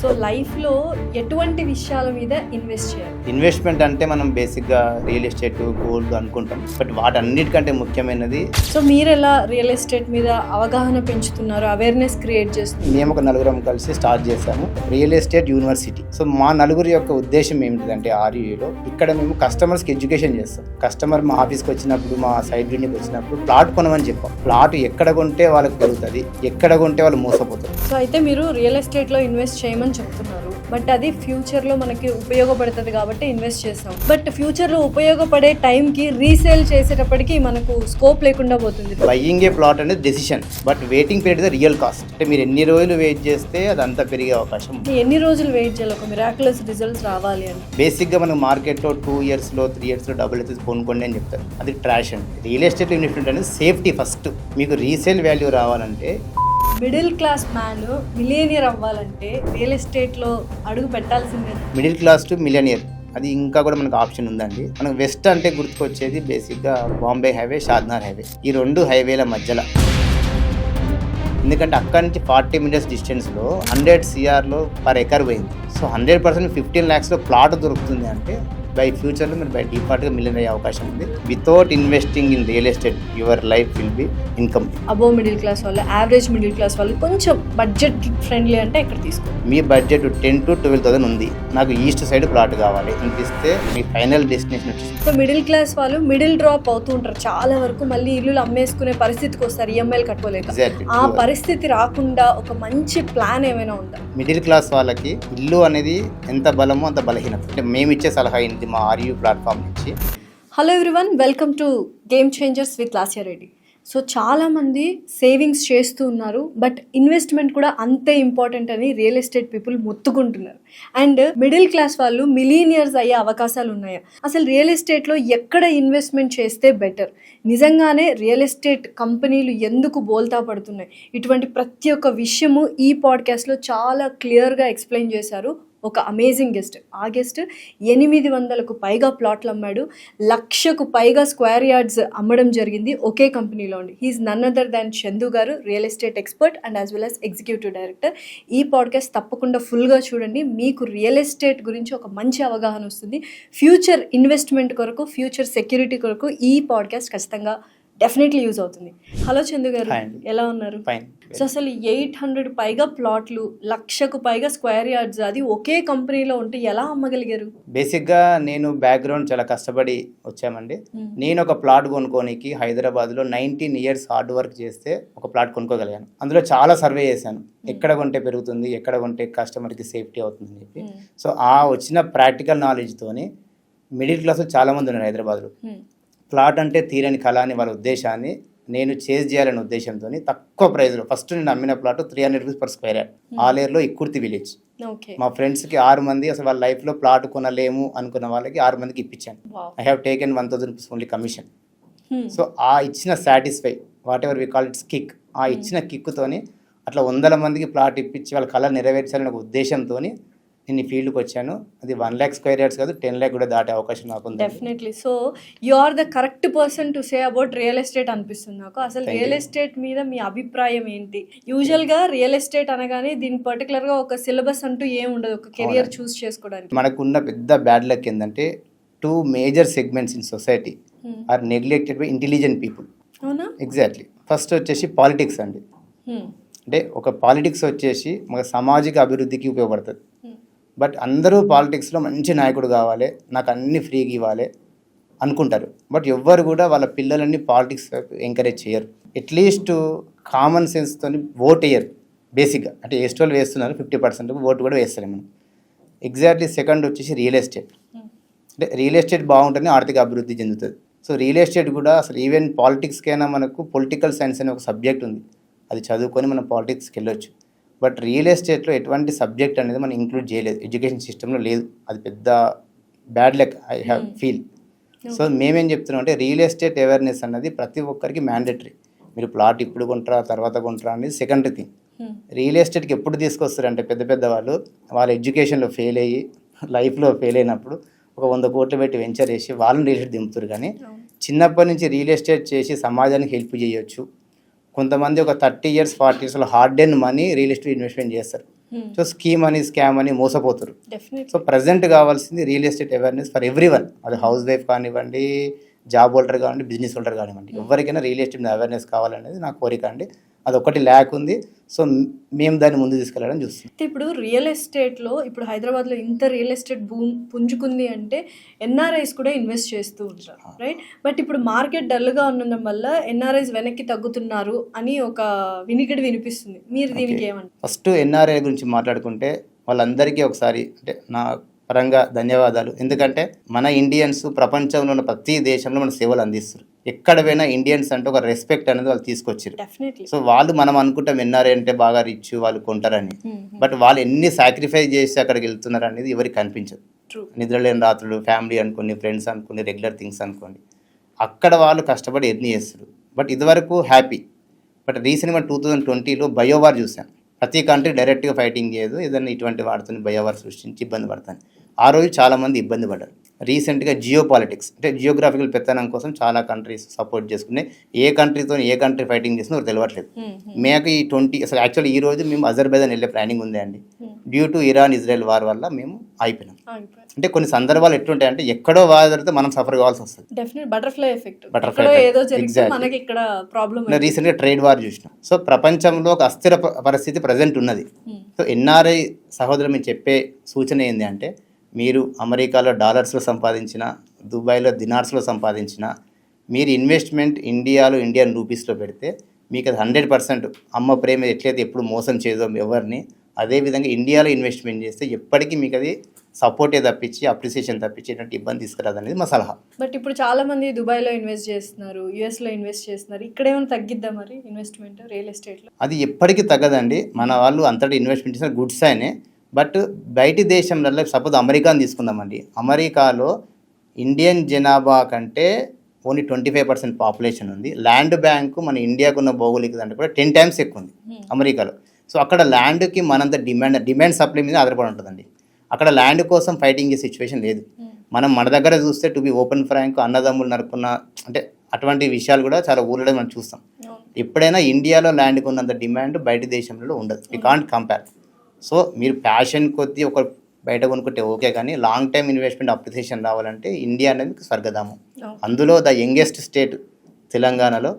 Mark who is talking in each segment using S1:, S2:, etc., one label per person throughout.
S1: So లైఫ్లో ఎటువంటి విషయాల మీద ఇన్వెస్ట్ చేయాలి?
S2: ఇన్వెస్ట్మెంట్ అంటే మనం బేసిక్గా రియల్ ఎస్టేట్, గోల్డ్ అనుకుంటాం. బట్ వాటన్నిటికంటే ముఖ్యమైనది
S1: సో మీరు ఎలా రియల్ ఎస్టేట్ మీద అవగాహన పెంచుతున్నారు, అవేర్నెస్ క్రియేట్ చేస్తున్నారు?
S2: మేము ఒక నలుగురం కలిసి స్టార్ట్ చేసాము రియల్ ఎస్టేట్ యూనివర్సిటీ. సో మా నలుగురి యొక్క ఉద్దేశం ఏమిటిదంటే ఆర్యూలో ఇక్కడ మేము కస్టమర్స్కి ఎడ్యుకేషన్ చేస్తాం. కస్టమర్ మా ఆఫీస్కి వచ్చినప్పుడు, మా సైట్ విండికి వచ్చినప్పుడు ప్లాట్ కొనమని చెప్పాం. ప్లాట్ ఎక్కడ కొంటే వాళ్ళకి పెరుగుతుంది, ఎక్కడ కొంటే వాళ్ళు మోసపోతారు.
S1: సో అయితే మీరు రియల్ ఎస్టేట్లో ఇన్వెస్ట్ చేయమని చెప్తున్నారు, బట్ అది ఫ్యూచర్లో మనకి ఉపయోగపడుతుంది కాబట్టి ఇన్వెస్ట్ చేస్తాం. బట్ ఫ్యూచర్లో ఉపయోగపడే టైంకి రీసేల్ చేసేటప్పటికి మనకు స్కోప్ లేకుండా పోతుంది.
S2: బయ్యింగ్ ఏ ప్లాట్ అనేది decision, but waiting period is the real cost. అంటే మీరు ఎన్ని రోజులు వెయిట్ చేస్తే అది అంతా పెరిగే అవకాశం ఉంది.
S1: ఎన్ని రోజులు వెయిట్ చేయాలి ఒక మిరాక్యులస్ రిజల్ట్స్ రావాలి అని?
S2: బేసిక్గా మనకు మార్కెట్లో 2 ఇయర్స్లో 3 ఇయర్స్లో డబుల్ అయితే కొనుక్కోండి అని చెప్తారు. అది ట్రాష్ అండి. రియల్ ఎస్టేట్ ఇన్వెస్ట్మెంట్ అనేది సేఫ్టీ ఫస్ట్. మీకు రీసేల్ వాల్యూ రావాలంటే,
S1: మిడిల్ క్లాస్ మ్యాన్ మిలియనియర్ అవ్వాలంటే రియల్ ఎస్టేట్లో అడుగు పెట్టాల్సిందే.
S2: మిడిల్ క్లాస్ టు మిలియనియర్ అది ఇంకా కూడా మనకు ఆప్షన్ ఉందండి. మనకు వెస్ట్ అంటే గుర్తుకొచ్చేది బేసిక్గా బాంబే హైవే, షాద్నగర్ హైవే. ఈ 2 హైవేల మధ్యలో, ఎందుకంటే అక్కడి నుంచి 40 minutes డిస్టెన్స్లో 100 CRలో పర్ ఎకర్ పోయింది. సో 100% 15 lakhsలో ప్లాట్ దొరుకుతుంది అంటే బై ఫ్యూచర్లో మీరు బై డిఫాల్ట్గా మిలియన్ అయ్యే అవకాశం ఉంది. Without investing in real estate your life will be income.
S1: Above middle class వాళ్ళు, యావరేజ్ మిడిల్ క్లాస్ వాళ్ళు కొంచెం బడ్జెట్ ఫ్రెండ్లీ అంటే ఇక్కడ తీసుకోండి.
S2: మీ బడ్జెట్ 10,000 to 12,000 ఉంది, నాకు ఈస్ట్ సైడ్ ప్లాట్ కావాలి అనిపిస్తే మీ ఫైనల్ డెస్టినేషన్ వచ్చేసి.
S1: సో మిడిల్ క్లాస్ వాళ్ళు మిడిల్ డ్రాప్ అవుతూ ఉంటారు చాలా వరకు, మళ్ళీ ఇల్లు అమ్మేసుకునే పరిస్థితికి వస్తారు ఈఎంఐలు కట్టుకోలేక. ఆ పరిస్థితి రాకుండా ఒక మంచి ప్లాన్ ఏమైనా ఉందా?
S2: మిడిల్ క్లాస్ వాళ్ళకి ఇల్లు అనేది ఎంత బలమో అంత బలహీనత. అంటే మేము ఇచ్చే సలహా ఏంటి మా ఆర్యూ ప్లాట్ఫామ్ నుంచి.
S1: Hello everyone, welcome to game changers with Lasya Reddy. So చాలామంది సేవింగ్స్ చేస్తూ ఉన్నారు, బట్ ఇన్వెస్ట్మెంట్ కూడా అంతే ఇంపార్టెంట్ అని రియల్ ఎస్టేట్ పీపుల్ మొత్తుకుంటున్నారు. అండ్ మిడిల్ క్లాస్ వాళ్ళు మిలీనియర్స్ అయ్యే అవకాశాలు ఉన్నాయా? అసలు రియల్ ఎస్టేట్లో ఎక్కడ ఇన్వెస్ట్మెంట్ చేస్తే బెటర్? నిజంగానే రియల్ ఎస్టేట్ కంపెనీలు ఎందుకు బోల్తా పడుతున్నాయి? ఇటువంటి ప్రతి ఒక్క విషయము ఈ పాడ్కాస్ట్లో చాలా క్లియర్గా ఎక్స్ప్లెయిన్ చేశారు ఒక అమేజింగ్ గెస్ట్. ఆ గెస్ట్ 800కు పైగా ప్లాట్లు అమ్మాడు, 1,00,000కు పైగా స్క్వేర్ యార్డ్స్ అమ్మడం జరిగింది ఒకే కంపెనీలో ఉండి. He is none other than Chandu garu, real estate expert and as well as executive director. ఈ పాడ్కాస్ట్ తప్పకుండా ఫుల్గా చూడండి, మీకు రియల్ ఎస్టేట్ గురించి ఒక మంచి అవగాహన వస్తుంది. ఫ్యూచర్ ఇన్వెస్ట్మెంట్ కొరకు, ఫ్యూచర్ సెక్యూరిటీ కొరకు ఈ పాడ్కాస్ట్ ఖచ్చితంగా డెఫినెట్లీ యూజ్ అవుతుంది. హలో చందు గారు, ఎలా ఉన్నారు? సో అసలు 800 పైగా ప్లాట్లు, 1,00,000కు పైగా స్క్వేర్ యార్డ్స్, అది ఒకే కంపెనీలో ఉంటే ఎలా అమ్మగలిగారు?
S2: బేసిక్గా నేను బ్యాక్గ్రౌండ్ చాలా కష్టపడి వచ్చామండి. నేను ఒక ప్లాట్ కొనుక్కోనికి హైదరాబాద్లో 19 years హార్డ్ వర్క్ చేస్తే ఒక ప్లాట్ కొనుక్కోగలిగాను. అందులో చాలా సర్వే చేశాను, ఎక్కడ కొంటే పెరుగుతుంది, ఎక్కడ కొంటే కస్టమర్కి సేఫ్టీ అవుతుందని చెప్పి. సో ఆ వచ్చిన ప్రాక్టికల్ నాలెడ్జ్తోని మిడిల్ క్లాస్ చాలామంది ఉన్నారు హైదరాబాద్లో. ప్లాట్ అంటే తీరని కళ అని వాళ్ళ ఉద్దేశాన్ని నేను చేజ్ చేయాలనే ఉద్దేశంతో తక్కువ ప్రైస్లో ఫస్ట్ నేను అమ్మిన plot 300 rupees per square yard, ఆలేరులో ఇక్కుర్తి విలేజ్. మా ఫ్రెండ్స్కి 6 మంది అసలు వాళ్ళ లైఫ్లో ప్లాట్ కొనలేము అనుకున్న వాళ్ళకి 6 మందికి ఇప్పించాను. I have taken 1,000 rupees only commission. So ఆ ఇచ్చిన satisfy, whatever we call it's kick, ఆ ఇచ్చిన కిక్తోని అట్లా 100 మందికి ప్లాట్ ఇప్పించి వాళ్ళ కళ నెరవేర్చాలనే ఒక ఉద్దేశంతో నేను ఈ ఫీల్డ్కి వచ్చాను. అది 1 lakh square yards కాదు, 10 lakh కూడా దాటే అవకాశం నాకు ఉంది.
S1: Definitely. So you are the correct person to say about real estate అనిపిస్తుంది నాకు. అసలు రియల్ ఎస్టేట్ మీద మీ అభిప్రాయం ఏంటి? యూజువల్గా రియల్ ఎస్టేట్ అనగానే దీని పర్టికులర్గా ఒక సిలబస్ అంటూ ఏం ఉండదు, ఒక కెరియర్ చూస్ చేసుకోవడానికి.
S2: మనకున్న పెద్ద బ్యాడ్ లక్ ఏంటంటే 2 major segments in society are neglected by intelligent people.
S1: అవునా?
S2: ఎగ్జాక్ట్లీ. ఫస్ట్ వచ్చేసి పాలిటిక్స్ అండి. అంటే ఒక పాలిటిక్స్ వచ్చేసి మన సామాజిక అభివృద్ధికి ఉపయోగపడుతుంది. బట్ అందరూ పాలిటిక్స్లో మంచి నాయకుడు కావాలి, నాకు అన్ని ఫ్రీగా ఇవ్వాలి అనుకుంటారు. బట్ ఎవ్వరు కూడా వాళ్ళ పిల్లలన్నీ పాలిటిక్స్ ఎంకరేజ్ చేయరు. అట్లీస్ట్ కామన్ సెన్స్తో ఓట్ వేయరు బేసిక్గా. అంటే ఎస్టోళ్ళు వేస్తున్నారు 50%, ఓటు కూడా వేస్తారు మనం. ఎగ్జాక్ట్లీ. సెకండ్ వచ్చేసి రియల్ ఎస్టేట్. అంటే రియల్ ఎస్టేట్ బాగుంటేనే ఆర్థిక అభివృద్ధి చెందుతుంది. సో రియల్ ఎస్టేట్ కూడా అసలు ఈవెన్ పాలిటిక్స్కైనా మనకు పొలిటికల్ సైన్స్ అనే ఒక సబ్జెక్ట్ ఉంది, అది చదువుకొని మనం పాలిటిక్స్కి వెళ్ళొచ్చు. బట్ రియల్ ఎస్టేట్లో ఎటువంటి సబ్జెక్ట్ అనేది మనం ఇంక్లూడ్ చేయలేదు, ఎడ్యుకేషన్ సిస్టంలో లేదు. అది పెద్ద bad luck I have feel. So మేమేం చెప్తున్నాం అంటే రియల్ ఎస్టేట్ అవేర్నెస్ అన్నది ప్రతి ఒక్కరికి మ్యాండేటరీ. మీరు ప్లాట్ ఇప్పుడు కొంటారా తర్వాత కొంటారా అనేది సెకండరీ థింగ్. రియల్ ఎస్టేట్కి ఎప్పుడు తీసుకొస్తారంటే పెద్ద పెద్ద వాళ్ళు వాళ్ళ ఎడ్యుకేషన్లో ఫెయిల్ అయ్యి లైఫ్లో ఫెయిల్ అయినప్పుడు ఒక 100 కోట్లు పెట్టి వెంచర్ చేసి వాళ్ళని రియల్ ఎస్టేట్ దింపుతారు. కానీ చిన్నప్పటి నుంచి రియల్ ఎస్టేట్ చేసి సమాజానికి హెల్ప్ చేయొచ్చు. కొంతమంది ఒక 30 years 40 years hard earn money real estate investment చేస్తారు. సో స్కీమ్ అని స్కామ్ అని మోసపోతారు.
S1: డెఫినెట్లీ.
S2: సో ప్రజెంట్ కావాల్సింది real estate awareness for every one. అది హౌస్ వైఫ్ కానివ్వండి, జాబ్ హోల్డర్ కానివ్వండి, బిజినెస్ హోల్డర్ కానివ్వండి, ఎవరికైనా రియల్ ఎస్టేట్ మీద అవేర్నెస్ కావాలనేది నా కోరిక అండి. అదొకటి ల్యాక్ ఉంది. సో మేము దాన్ని ముందు తీసుకెళ్ళడం చూస్తున్నాం.
S1: అయితే ఇప్పుడు రియల్ ఎస్టేట్లో ఇప్పుడు హైదరాబాద్లో ఇంత రియల్ ఎస్టేట్ భూమి పుంజుకుంది అంటే ఎన్ఆర్ఐస్ కూడా ఇన్వెస్ట్ చేస్తూ ఉంటారు, రైట్? బట్ ఇప్పుడు మార్కెట్ డల్గా ఉండడం వల్ల ఎన్ఆర్ఐస్ వెనక్కి తగ్గుతున్నారు అని ఒక వినికిడి వినిపిస్తుంది. మీరు దీనికి ఏమంటారు?
S2: ఫస్ట్ ఎన్ఆర్ఐ గురించి మాట్లాడుకుంటే వాళ్ళందరికీ ఒకసారి అంటే నా పరంగా ధన్యవాదాలు. ఎందుకంటే మన ఇండియన్స్ ప్రపంచంలో ఉన్న ప్రతి దేశంలో మన సేవలు అందిస్తారు. ఎక్కడ పోయినా ఇండియన్స్ అంటే ఒక రెస్పెక్ట్ అనేది వాళ్ళు తీసుకొచ్చారు.
S1: డెఫినెట్లీ.
S2: సో వాళ్ళు మనం అనుకుంటాం ఎన్ఆర్ఐ అంటే బాగా రిచ్, వాళ్ళు కొంటారని. బట్ వాళ్ళు ఎన్ని సాక్రిఫైస్ చేసి అక్కడికి వెళ్తున్నారు అనేది ఎవరికి కనిపించదు. నిద్రలేని రాత్రులు, ఫ్యామిలీ అనుకోండి, ఫ్రెండ్స్ అనుకోండి, రెగ్యులర్ థింగ్స్ అనుకోండి, అక్కడ వాళ్ళు కష్టపడి ఎన్ని చేస్తారు. బట్ ఇదివరకు హ్యాపీ. బట్ రీసెంట్గా 2020లో బయోవార్ చూసాం. ప్రతి కంట్రీ డైరెక్ట్గా ఫైటింగ్ చేయదు, ఏదైనా ఇటువంటి వాడుతుంది బయోవార్ సృష్టించి ఇబ్బంది పడతాను. ఆ రోజు చాలామంది ఇబ్బంది పడ్డారు. రీసెంట్గా జియో పాలిటిక్స్ అంటే జియోగ్రాఫికల్ పెత్తనం కోసం చాలా కంట్రీస్ సపోర్ట్ చేసుకున్నాయి. ఏ కంట్రీతో ఏ కంట్రీ ఫైటింగ్ చేస్తుందో తెలియట్లేదు. మేము ఈ 20 అసలు యాక్చువల్లీ ఈ రోజు మేము అజర్బైజాన్ వెళ్ళే ప్లానింగ్ ఉంది అండి. Due to Iran Israel war వల్ల మేము అయిపోయినాం. అంటే కొన్ని సందర్భాలు ఎట్లుంటాయి అంటే ఎక్కడో వార్ జరిగితే మనం సఫర్ కావాల్సి వస్తుంది.
S1: Definite butterfly effect.
S2: రీసెంట్గా ట్రేడ్ వార్ చూసినాం. సో ప్రపంచంలో ఒక అస్థిర పరిస్థితి ప్రజెంట్ ఉన్నది. సో ఎన్ఆర్ఐ సహోదరులు మీరు చెప్పే సూచన ఏంటి అంటే, మీరు అమెరికాలో డాలర్స్లో సంపాదించిన, దుబాయ్లో దినార్స్లో సంపాదించిన, మీరు ఇన్వెస్ట్మెంట్ ఇండియాలో ఇండియన్ రూపీస్లో పెడితే మీకు అది 100% అమ్మ ప్రేమ ఎట్లయితే ఎప్పుడు మోసం చేయదో ఎవరిని, అదేవిధంగా ఇండియాలో ఇన్వెస్ట్మెంట్ చేస్తే ఎప్పటికీ మీకు అది సపోర్టే తప్పించి అప్రిసియేషన్ తప్పించి ఎటువంటి ఇబ్బంది తీసుకురాదు అనేది మా సలహా.
S1: బట్ ఇప్పుడు చాలా మంది దుబాయ్లో ఇన్వెస్ట్ చేస్తున్నారు, యుఎస్లో ఇన్వెస్ట్ చేస్తున్నారు. ఇక్కడ ఏమైనా తగ్గిద్దా మరి ఇన్వెస్ట్మెంట్ రియల్ ఎస్టేట్లో?
S2: అది ఎప్పటికీ తగ్గదండి. మన వాళ్ళు అంతటి ఇన్వెస్ట్మెంట్ చేసిన గుడ్స్ అయినే. బట్ బయటి దేశంలో సపోజ్ అమెరికాని తీసుకుందామండి. అమెరికాలో ఇండియన్ జనాభా కంటే ఓన్లీ 25% పాపులేషన్ ఉంది. ల్యాండ్ బ్యాంకు మన ఇండియాకు ఉన్న భౌగోళిక దాంట్లో కూడా 10 times ఎక్కువ ఉంది అమెరికాలో. సో అక్కడ ల్యాండ్కి మనంత డిమాండ్ సప్లై మీద ఆధారపడి ఉంటుందండి. అక్కడ ల్యాండ్ కోసం ఫైటింగ్ చేసే సిచ్యువేషన్ లేదు. మనం మన దగ్గర చూస్తే టు బి ఓపెన్ ఫ్రాంక్ అన్నదమ్ములు నరుకున్న అంటే అటువంటి విషయాలు కూడా చాలా ఊళ్ళో మనం చూస్తాం. ఎప్పుడైనా ఇండియాలో ల్యాండ్కి ఉన్నంత డిమాండ్ బయట దేశంలో ఉండదు. You can't compare. సో మీరు ప్యాషన్ కొద్దీ ఒక బయట కొనుక్కుంటే ఓకే, కానీ లాంగ్ టైమ్ ఇన్వెస్ట్మెంట్ అప్రిసియేషన్ రావాలంటే ఇండియా అనేది స్వర్గధామం. అందులో ద యంగెస్ట్ స్టేట్ తెలంగాణలో,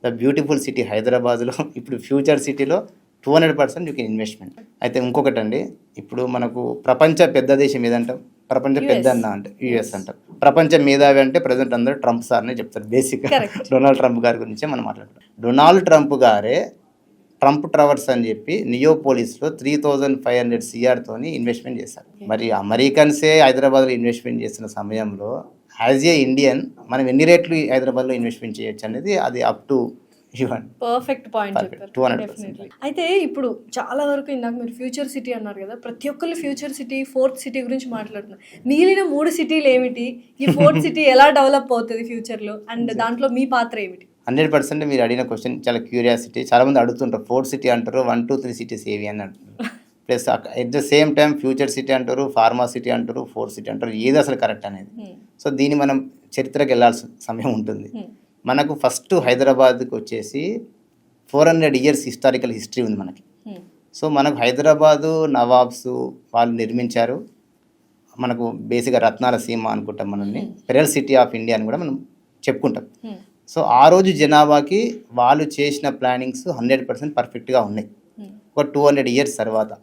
S2: ద బ్యూటిఫుల్ సిటీ హైదరాబాద్లో, ఇప్పుడు ఫ్యూచర్ సిటీలో 200% యూ కెన్ ఇన్వెస్ట్మెంట్. అయితే ఇంకొకటి అండి, ఇప్పుడు మనకు ప్రపంచ పెద్ద దేశం ఏదంటాం? ప్రపంచ పెద్ద అన్న అంటే యుఎస్ అంటాం. ప్రపంచ మేధావి అంటే ప్రజెంట్ అందరూ ట్రంప్ సార్నే చెప్తారు. బేసిక్గా డొనాల్డ్ ట్రంప్ గారి గురించే మనం మాట్లాడుతాం. డొనాల్డ్ ట్రంప్ గారే ట్రంప్ ట్రవర్స్ అని చెప్పి నియోపోలిస్లో 3500 CR ఇన్వెస్ట్మెంట్ చేశారు. మరి అమెరికన్సే హైదరాబాద్లో ఇన్వెస్ట్మెంట్ చేసిన సమయంలో యాజ్ ఏ ఇండియన్ మనం ఎన్ని రేట్లు హైదరాబాద్లో ఇన్వెస్ట్మెంట్ చేయొచ్చు అనేది అది అప్ టు
S1: పర్ఫెక్ట్ పాయింట్ చెప్పారు.
S2: 200%.
S1: అయితే ఇప్పుడు చాలా వరకు ఇందాక మీరు ఫ్యూచర్ సిటీ అన్నారు కదా, ప్రతి ఒక్కరు ఫ్యూచర్ సిటీ, 4th సిటీ గురించి మాట్లాడుతున్నారు. మిగిలిన 3 సిటీలు ఏమిటి? ఈ 4th సిటీ ఎలా డెవలప్ అవుతుంది ఫ్యూచర్లో, అండ్ దాంట్లో మీ పాత్ర ఏమిటి?
S2: 100% మీరు అడిగిన క్వశ్చన్ చాలా క్యూరియాసిటీ. చాలామంది అడుగుతుంటారు 4th సిటీ అంటారు, 1, 2, 3 సిటీస్ ఏవి అని అంటున్నారు. Plus at the same time future city అంటారు, ఫార్మా సిటీ అంటారు, 4th సిటీ అంటారు. ఏది అసలు కరెక్ట్ అనేది? సో దీన్ని మనం చరిత్రకి వెళ్ళాల్సిన సమయం ఉంటుంది. మనకు ఫస్ట్ హైదరాబాద్కి వచ్చేసి 400 years హిస్టారికల్ హిస్టరీ ఉంది మనకి. సో మనకు హైదరాబాదు నవాబ్స్ వాళ్ళు నిర్మించారు. మనకు బేసిక్గా రత్నాల సీమ అనుకుంటాం మనల్ని, పెరల్ సిటీ ఆఫ్ ఇండియా అని కూడా మనం చెప్పుకుంటాం. సో ఆ రోజు జనాభాకి వాళ్ళు చేసిన ప్లానింగ్స్ 100% పర్ఫెక్ట్గా ఉన్నాయి. ఒక 200 years తర్వాత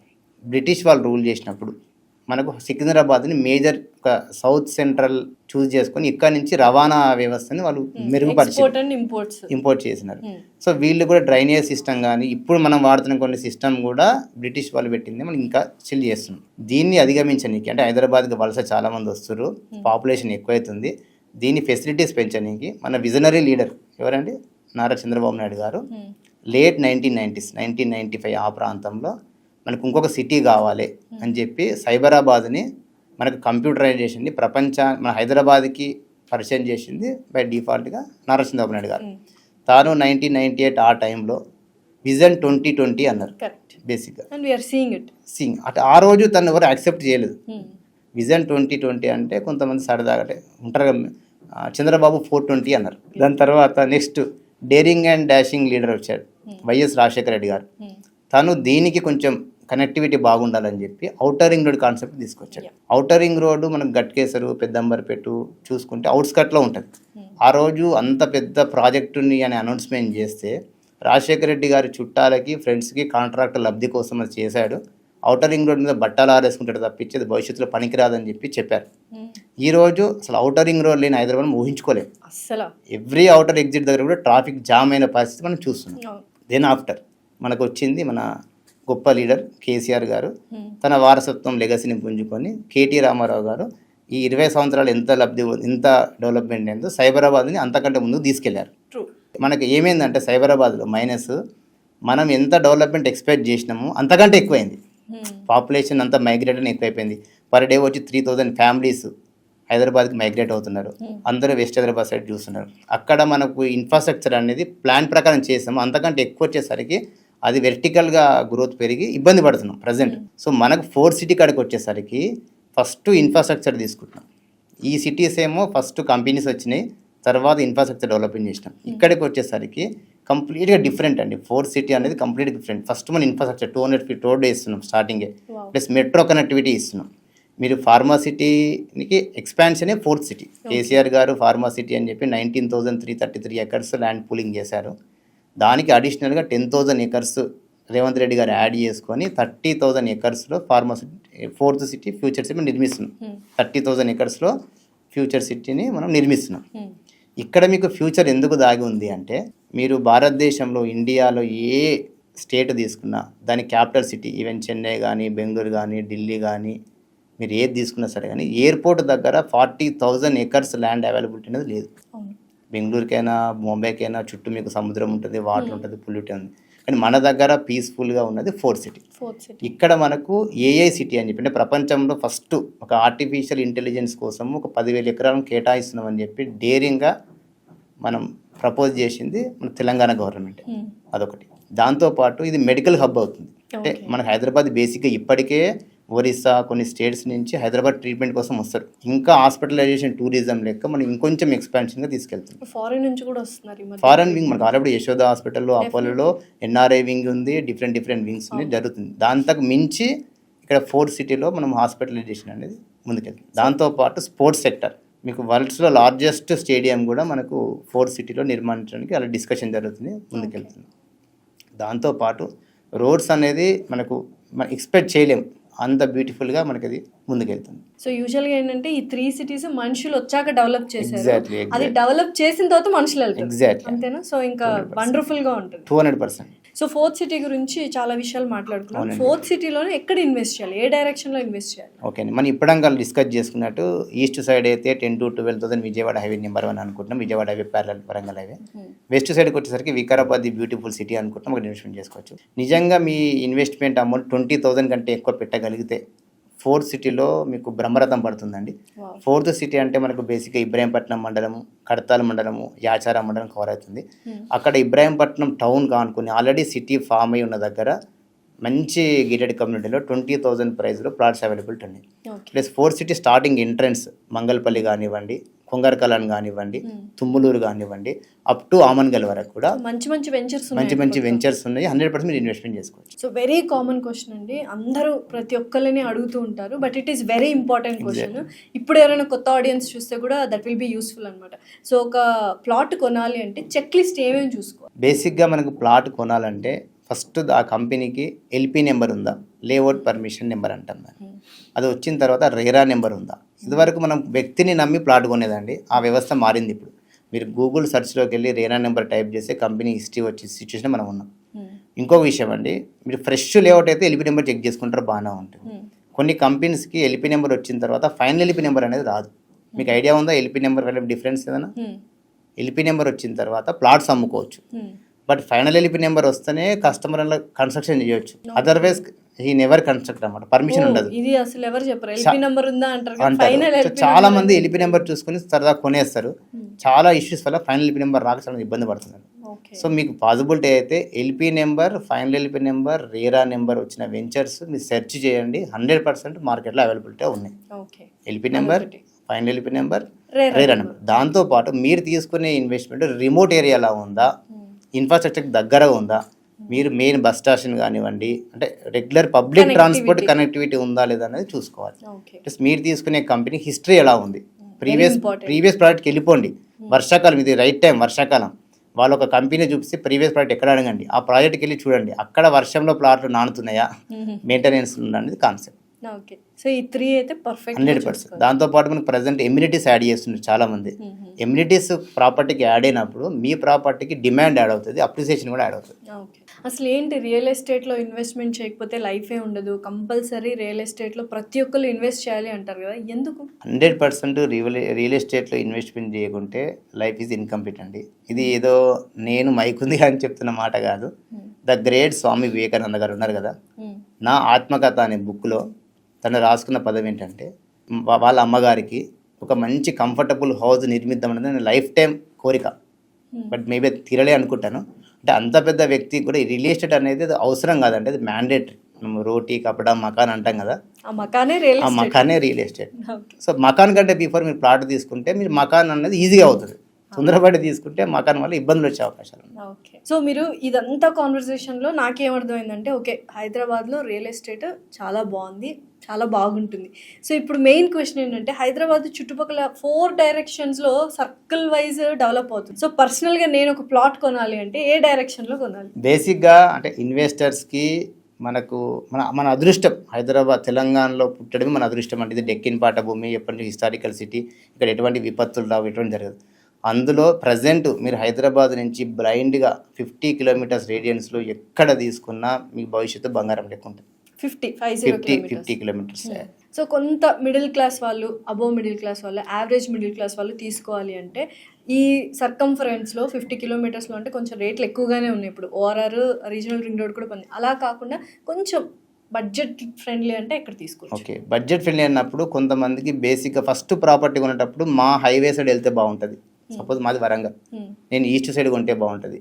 S2: బ్రిటిష్ వాళ్ళు రూల్ చేసినప్పుడు మనకు సికింద్రాబాద్ని మేజర్ ఒక సౌత్ సెంట్రల్ చూస్ చేసుకొని ఇక్కడ నుంచి రవాణా వ్యవస్థని వాళ్ళు మెరుగుపరిచారు, ఇంపోర్ట్ చేసినారు. సో వీళ్ళు కూడా డ్రైనేజ్ సిస్టమ్ కానీ ఇప్పుడు మనం వాడుతున్న కొన్ని సిస్టమ్ కూడా బ్రిటిష్ వాళ్ళు పెట్టింది మనం ఇంకా స్టిల్ చేస్తున్నాం. దీన్ని అధిగమించడానికి అంటే హైదరాబాద్కి వలస చాలామంది వస్తారు, పాపులేషన్ ఎక్కువైతుంది. దీని ఫెసిలిటీస్ పెంచడానికి మన విజనరీ లీడర్ ఎవరండి? నారా చంద్రబాబు నాయుడు గారు లేట్ 1990s 1995 ఆ ప్రాంతంలో మనకు ఇంకొక సిటీ కావాలి అని చెప్పి సైబరాబాద్ని మనకు కంప్యూటరైజేషన్ని మన హైదరాబాద్కి పరిచయం చేసింది బై డిఫాల్ట్గా నారా చంద్రబాబు నాయుడు గారు. తాను 1998 ఆ టైంలో విజన్ 2020 అన్నారు బేసిక్గా. సీయింగ్ అంటే ఆ రోజు తను ఎవరు యాక్సెప్ట్ చేయలేదు. విజన్ 2020 అంటే కొంతమంది సరదాగా ఉంటారు కదా, చంద్రబాబు 420 అన్నారు. దాని తర్వాత next daring and dashing leader వచ్చాడు వైఎస్ రాజశేఖర రెడ్డి గారు. తను దీనికి కొంచెం కనెక్టివిటీ బాగుండాలని చెప్పి ఔటర్ రింగ్ రోడ్ కాన్సెప్ట్ తీసుకొచ్చాడు. ఔటర్ రింగ్ రోడ్డు మనం గట్కేసరు, పెద్దంబర్పేట చూసుకుంటే అవుట్స్కట్లో ఉంటుంది. ఆ రోజు అంత పెద్ద ప్రాజెక్టుని అని అనౌన్స్మెంట్ చేస్తే రాజశేఖర రెడ్డి గారి చుట్టాలకి, ఫ్రెండ్స్కి కాంట్రాక్టర్ లబ్ధి కోసం అది చేశాడు. ఔటర్ రింగ్ రోడ్ మీద బట్టలు ఆరేసుకుంటాడు తప్పించి అది భవిష్యత్తులో పనికిరాదని చెప్పి చెప్పారు. ఈరోజు అసలు ఔటర్ రింగ్ రోడ్ లేని హైదరాబాద్ ఊహించుకోలేము.
S1: అసలు
S2: ఎవ్రీ ఔటర్ ఎగ్జిట్ దగ్గర కూడా ట్రాఫిక్ జామ్ అయిన పరిస్థితి మనం చూస్తున్నాం. దెన్ ఆఫ్టర్ మనకు వచ్చింది మన గొప్ప లీడర్ కేసీఆర్ గారు తన వారసత్వం లెగసీని పుంజుకొని కేటీ రామారావు గారు ఈ 20 సంవత్సరాలు ఎంత డెవలప్మెంట్ అయిందో సైబరాబాద్ని అంతకంటే ముందుకు తీసుకెళ్లారు. మనకి ఏమైందంటే సైబరాబాద్లో మైనస్ మనం ఎంత డెవలప్మెంట్ ఎక్స్పెక్ట్ చేసినామో అంతకంటే ఎక్కువైంది. పాపులేషన్ అంతా మైగ్రేట్ అని ఎక్కువైపోయింది. పర్ డే వచ్చి 3000 ఫ్యామిలీస్ హైదరాబాద్కి మైగ్రేట్ అవుతున్నారు. అందరూ వెస్ట్ హైదరాబాద్ సైడ్ చూస్తున్నారు. అక్కడ మనకు ఇన్ఫ్రాస్ట్రక్చర్ అనేది ప్లాన్ ప్రకారం చేసాము, అంతకంటే ఎక్కువ వచ్చేసరికి అది వెర్టికల్గా గ్రోత్ పెరిగి ఇబ్బంది పడుతున్నాం ప్రజెంట్. సో మనకు 4 సిటీ కాడికి వచ్చేసరికి ఫస్ట్ ఇన్ఫ్రాస్ట్రక్చర్ తీసుకుంటున్నాం. ఈ సిటీస్ ఏమో ఫస్ట్ కంపెనీస్ వచ్చినాయి, తర్వాత ఇన్ఫ్రాస్ట్రక్చర్ డెవలప్మెంట్ చేసినాం. ఇక్కడికి వచ్చేసరికి కంప్లీట్గా డిఫరెంట్ అండి. 4 సిటీ అనేది కంప్లీట్గా డిఫరెంట్. ఫస్ట్ మన ఇన్ఫ్రాస్ట్రక్చర్ 200 feet రోడ్ ఇస్తున్నాం స్టార్టింగే, ప్లస్ మెట్రో కనెక్టివిటీ ఇస్తున్నాం. మీరు ఫార్మా సిటీకి ఎక్స్పాన్షనే 4th సిటీ. కేసీఆర్ గారు ఫార్మా సిటీ అని చెప్పి 19,333 acres ల్యాండ్ పూలింగ్ చేశారు. దానికి అడిషనల్గా 10,000 acres రేవంత్ రెడ్డి గారు యాడ్ చేసుకొని 30,000 acresలో pharma city 4th city future city నిర్మిస్తున్నాం. 30,000 acresలో ఫ్యూచర్ సిటీని మనం నిర్మిస్తున్నాం. ఇక్కడ మీకు ఫ్యూచర్ ఎందుకు దాగి ఉంది అంటే, మీరు భారతదేశంలో ఇండియాలో ఏ స్టేట్ తీసుకున్నా దాని క్యాపిటల్ సిటీ, ఈవెన్ చెన్నై కానీ, బెంగళూరు కానీ, ఢిల్లీ కానీ, మీరు ఏది తీసుకున్నా సరే కానీ ఎయిర్పోర్ట్ దగ్గర 40,000 acres ల్యాండ్ అవైలబిలిటీ అనేది లేదు. బెంగళూరుకైనా ముంబైకైనా చుట్టూ మీకు సముద్రం ఉంటుంది, వాటర్ ఉంటుంది, పొల్యూట్ ఉంది. కానీ మన దగ్గర పీస్ఫుల్గా ఉన్నది 4th సిటీ. ఇక్కడ మనకు ఏఐ సిటీ అని చెప్పి, అంటే ప్రపంచంలో ఫస్ట్ ఒక ఆర్టిఫిషియల్ ఇంటెలిజెన్స్ కోసం ఒక 10,000 ఎకరాలను కేటాయిస్తున్నామని చెప్పి డేరింగ్గా మనం ప్రపోజ్ చేసింది మన తెలంగాణ గవర్నమెంట్. అదొకటి. దాంతోపాటు ఇది మెడికల్ హబ్ అవుతుంది. అంటే మన హైదరాబాద్ బేసిక్గా ఇప్పటికే ఒరిస్సా కొన్ని స్టేట్స్ నుంచి హైదరాబాద్ ట్రీట్మెంట్ కోసం వస్తారు. ఇంకా హాస్పిటలైజేషన్ టూరిజం లెక్క మనం ఇంకొంచెం ఎక్స్పాన్షన్గా తీసుకెళ్తున్నాం.
S1: ఫారెన్ నుంచి కూడా వస్తున్నారు.
S2: ఫారెన్ వింగ్ మనకు ఆల్రెడీ యశోద హాస్పిటల్లో, అపోలోలో ఎన్ఆర్ఐ వింగ్ ఉంది, డిఫరెంట్ వింగ్స్ ఉన్నాయి, జరుగుతుంది. దాంతకు మించి ఇక్కడ 4th సిటీలో మనం హాస్పిటలైజేషన్ అనేది ముందుకెళ్తుంది. దాంతోపాటు స్పోర్ట్స్ సెక్టర్, మీకు వరల్డ్స్లో లార్జెస్ట్ స్టేడియం కూడా మనకు 4th సిటీలో నిర్మించడానికి అలా డిస్కషన్ జరుగుతుంది, ముందుకెళ్తుంది. దాంతోపాటు రోడ్స్ అనేది మనకు మనం ఎక్స్పెక్ట్ చేయలేము, అంత బ్యూటిఫుల్గా మనకి అది ముందుకెళ్తుంది.
S1: సో యూజువల్గా ఏంటంటే ఈ 3 cities మనుషులు వచ్చాక డెవలప్ చేశారు. అది డెవలప్ చేసిన తర్వాత మనుషులు వెళ్తారు, అంతేనా? సో ఇంకా వండర్ఫుల్ గా ఉంటుంది
S2: 200%.
S1: సో 4th సిటీ గురించి చాలా విషయాలు మాట్లాడుకున్నాం. 4th సిటీలోనే ఎక్కడ ఇన్వెస్ట్ చేయాలి, ఏ డైరెక్షన్ లో ఇన్వెస్ట్ చేయాలి?
S2: ఓకే అండి, మనం ఇప్పటిదాకా డిస్కస్ చేసుకున్నట్టు ఈస్ట్ సైడ్ అయితే 10 to 12,000 విజయవాడ హైవే నెంబర్ 1 అనుకుంటున్నాం, Vijayawada highway parallel Warangal highway. West సైడ్కి వచ్చేసరికి వికారాబాద్ ది బ్యూటిఫుల్ సిటీ అనుకుంటున్నాం, అక్కడ ఇన్వెస్ట్మెంట్ చేసుకోవచ్చు. నిజంగా మీ ఇన్వెస్ట్మెంట్ అమౌంట్ 20,000 కంటే ఎక్కువ పెట్టగలిగితే 4th సిటీలో మీకు బ్రహ్మరథం పడుతుందండి. 4th సిటీ అంటే మనకు బేసిక్గా ఇబ్రాహీంపట్నం మండలము, కడతాల మండలము, యాచార మండలం కవర్ అవుతుంది. అక్కడ ఇబ్రాహీంపట్నం టౌన్ కానుకొని ఆల్రెడీ సిటీ ఫామ్ అయి ఉన్న దగ్గర మంచి గేటెడ్ కమ్యూనిటీలో 20,000 ప్రైస్లో ప్లాట్స్ అవైలబిలిటీ ఉన్నాయి. Plus 4th city starting entrance Mangalpally కానివ్వండి, కొంగరకలాన్ కానివ్వండి, తుమ్ములూరు కానివ్వండి, అప్ టు ఆమన్గల్ వరకు కూడా మంచి వెంచర్స్ ఉన్నాయి. 100% మీరు ఇన్వెస్ట్మెంట్ చేసుకోవచ్చు.
S1: సో వెరీ కామన్ క్వశ్చన్ అండి, అందరూ ప్రతి ఒక్కరిని అడుగుతూ ఉంటారు, but it is very important question. ఇప్పుడు ఎవరైనా కొత్త ఆడియన్స్ చూస్తే కూడా దట్ విల్ బి యూస్ఫుల్ అనమాట. సో ఒక ప్లాట్ కొనాలి అంటే చెక్ లిస్ట్ ఏమేమి చూసుకోవాలి?
S2: బేసిక్గా మనకు ప్లాట్ కొనాలంటే ఫస్ట్ ఆ కంపెనీకి ఎల్పీ నెంబర్ ఉందా, లేఅవుట్ పర్మిషన్ నెంబర్ అంటాం దాన్ని, అది వచ్చిన తర్వాత రేరా నెంబర్ ఉందా. ఇదివరకు మనం వ్యక్తిని నమ్మి ప్లాట్ కొనేదండి, ఆ వ్యవస్థ మారింది. ఇప్పుడు మీరు గూగుల్ సెర్చ్లోకి వెళ్ళి రేరా నెంబర్ టైప్ చేస్తే కంపెనీ హిస్టరీ వచ్చే సిచ్యువేషన్ మనం ఉన్నాం. ఇంకొక విషయం అండి, మీరు ఫ్రెష్ లేఅవుట్ అయితే ఎల్పీ నెంబర్ చెక్ చేసుకుంటారు, బాగానే ఉంటుంది. కొన్ని కంపెనీస్కి ఎల్పీ నెంబర్ వచ్చిన తర్వాత ఫైనల్ ఎల్పీ నెంబర్ అనేది రాదు. మీకు ఐడియా ఉందా ఎల్పీ నెంబర్ డిఫరెన్స్ ఏదైనా? ఎల్పీ నెంబర్ వచ్చిన తర్వాత ప్లాట్స్ అమ్ముకోవచ్చు, బట్ ఫైనల్ ఎల్పీ నెంబర్ వస్తేనే కస్టమర్ కన్స్ట్రక్షన్ చేయొచ్చు, అదర్వైజ్ ఈ నెవర్ కన్స్ట్రక్ట్ అన్నమాట, పర్మిషన్ ఉండదు.
S1: ఇది అసలు ఎవరు చెప్పరు, ఎల్పీ నెంబర్ ఉందా అంటారు.
S2: చాలా మంది ఎల్పీ నెంబర్ చూసుకుని సరదా కొనేస్తారు. చాలా ఇష్యూస్ వల్ల ఫైనల్ ఎల్పీ నెంబర్ రాక చాలా ఇబ్బంది పడుతున్నారు. సో మీకు పాసిబిలిటీ అయితే LP number, final LP number, RERA number వచ్చిన వెంచర్స్ మీరు సెర్చ్ చేయండి, 100% మార్కెట్లో అవైలబిలిటీ ఉన్నాయి. LP number, final LP number, RERA number. దాంతోపాటు మీరు తీసుకునే ఇన్వెస్ట్మెంట్ రిమోట్ ఏరియాలో ఉందా, ఇన్ఫ్రాస్ట్రక్చర్ దగ్గర ఉందా, మీరు మెయిన్ బస్ స్టేషన్ కానివ్వండి, అంటే రెగ్యులర్ పబ్లిక్ ట్రాన్స్పోర్ట్ కనెక్టివిటీ ఉందా లేదా అనేది చూసుకోవాలి.
S1: ఓకే.
S2: ప్లస్ మీరు తీసుకునే కంపెనీ హిస్టరీ ఎలా ఉంది,
S1: important.
S2: ప్రీవియస్ ప్రోడక్ట్కి వెళ్ళిపోండి. వర్షాకాలం ఇది రైట్ టైం, వర్షాకాలం వాళ్ళు ఒక కంపెనీ చూపిస్తే ప్రీవియస్ ప్రాజెక్ట్ ఎక్కడ అడగండి, ఆ ప్రాజెక్ట్కి వెళ్ళి చూడండి అక్కడ వర్షంలో ప్లాట్లు నానుతున్నాయా, మెయింటెనెన్స్ అనేది కాన్సెప్ట్.
S1: ఓకే. సో ఈ 3 అయితే పర్ఫెక్ట్
S2: 100%. దాంతోపాటు మనకు ప్రజెంట్ ఎమ్యూనిటీస్ యాడ్ చేస్తున్నారు చాలామంది. ఎమ్యూనిటీస్ ప్రాపర్టీకి యాడ్ అయినప్పుడు మీ ప్రాపర్టీకి డిమాండ్ యాడ్ అవుతుంది, అప్రిసియేషన్ కూడా యాడ్ అవుతుంది.
S1: ఓకే. అసలు ఏంటి రియల్ ఎస్టేట్లో ఇన్వెస్ట్మెంట్ చేయకపోతే లైఫే ఉండదు, కంపల్సరీ రియల్ ఎస్టేట్లో ప్రతి ఒక్కరు ఇన్వెస్ట్ చేయాలి అంటారు కదా, ఎందుకు?
S2: 100% రియల్ ఎస్టేట్లో ఇన్వెస్ట్మెంట్ చేయకుంటే లైఫ్ ఈజ్ ఇన్కంప్లీట్ అండి. ఇది ఏదో నేను మైకుంది అని చెప్తున్న మాట కాదు. ద గ్రేట్ స్వామి వివేకానంద గారు ఉన్నారు కదా, నా ఆత్మకథ అనే బుక్లో తను రాసుకున్న పదం ఏంటంటే, వాళ్ళ అమ్మగారికి ఒక మంచి కంఫర్టబుల్ హౌస్ నిర్మిద్దాం అనేది నేను లైఫ్ టైం కోరిక, బట్ మేబీ అది తీరలే అనుకుంటాను. అంటే అంత పెద్ద వ్యక్తికి కూడా రియల్ ఎస్టేట్ అనేది అది అవసరం కాదంటే అది మ్యాండేటరీ. మనం రోటీ కపడా మకాన్ అంటాం కదా,
S1: ఆ మకానే
S2: రియల్ ఎస్టేట్. సో మకాన్ కంటే బిఫోర్ మీరు ప్లాట్ తీసుకుంటే మీరు మకాన్ అనేది ఈజీగా అవుతుంది. తొందరపడి తీసుకుంటే మకాన్ వల్ల ఇబ్బందులు వచ్చే అవకాశాలు ఉన్నాయి.
S1: ఓకే. సో మీరు ఇదంతా కాన్వర్సేషన్లో నాకేమర్థమైందంటే, ఓకే హైదరాబాద్లో రియల్ ఎస్టేట్ చాలా బాగుంది, చాలా బాగుంటుంది. సో ఇప్పుడు మెయిన్ క్వశ్చన్ ఏంటంటే, హైదరాబాద్ చుట్టుపక్కల 4 డైరెక్షన్స్లో సర్కిల్ వైజ్ డెవలప్ అవుతుంది. సో పర్సనల్గా నేను ఒక ప్లాట్ కొనాలి అంటే ఏ డైరెక్షన్లో కొనాలి?
S2: బేసిక్గా అంటే ఇన్వెస్టర్స్కి మనకు మన అదృష్టం, హైదరాబాద్ తెలంగాణలో పుట్టడమే మన అదృష్టం అంటే. ఇది డెక్కిన్ పాట భూమి, ఎప్పటి నుంచి హిస్టారికల్ సిటీ, ఇక్కడ ఎటువంటి విపత్తులు రావు, ఎటువంటి జరగదు. అందులో ప్రజెంట్ మీరు హైదరాబాద్ నుంచి బ్లైండ్గా 50 కిలోమీటర్స్ రేడియన్స్లో ఎక్కడ తీసుకున్నా మీ భవిష్యత్తు బంగారం లెక్క ఉంటుంది. 50 కిలోమీటర్స్.
S1: సో కొంత మిడిల్ క్లాస్ వాళ్ళు, అబోవ్ మిడిల్ క్లాస్ వాళ్ళు, యావరేజ్ మిడిల్ క్లాస్ వాళ్ళు తీసుకోవాలి అంటే ఈ సర్కంఫరెన్స్లో 50 కిలోమీటర్స్లో అంటే కొంచెం రేట్లు ఎక్కువగానే ఉన్నాయి. ఇప్పుడు ఓఆర్ఆర్ రీజనల్ రింగ్ రోడ్ కూడా ఉంది. అలా కాకుండా కొంచెం బడ్జెట్ ఫ్రెండ్లీ అంటే ఎక్కడ తీసుకోవచ్చు?
S2: ఓకే, బడ్జెట్ ఫ్రెండ్లీ అన్నప్పుడు కొంతమందికి బేసిక్గా ఫస్ట్ ప్రాపర్టీ కొనేటప్పుడు మా హైవే సైడ్ వెళ్తే బాగుంటుంది. సపోజ్ మాది వరంగల్, నేను ఈస్ట్ సైడ్ కొంటే బాగుంటుంది,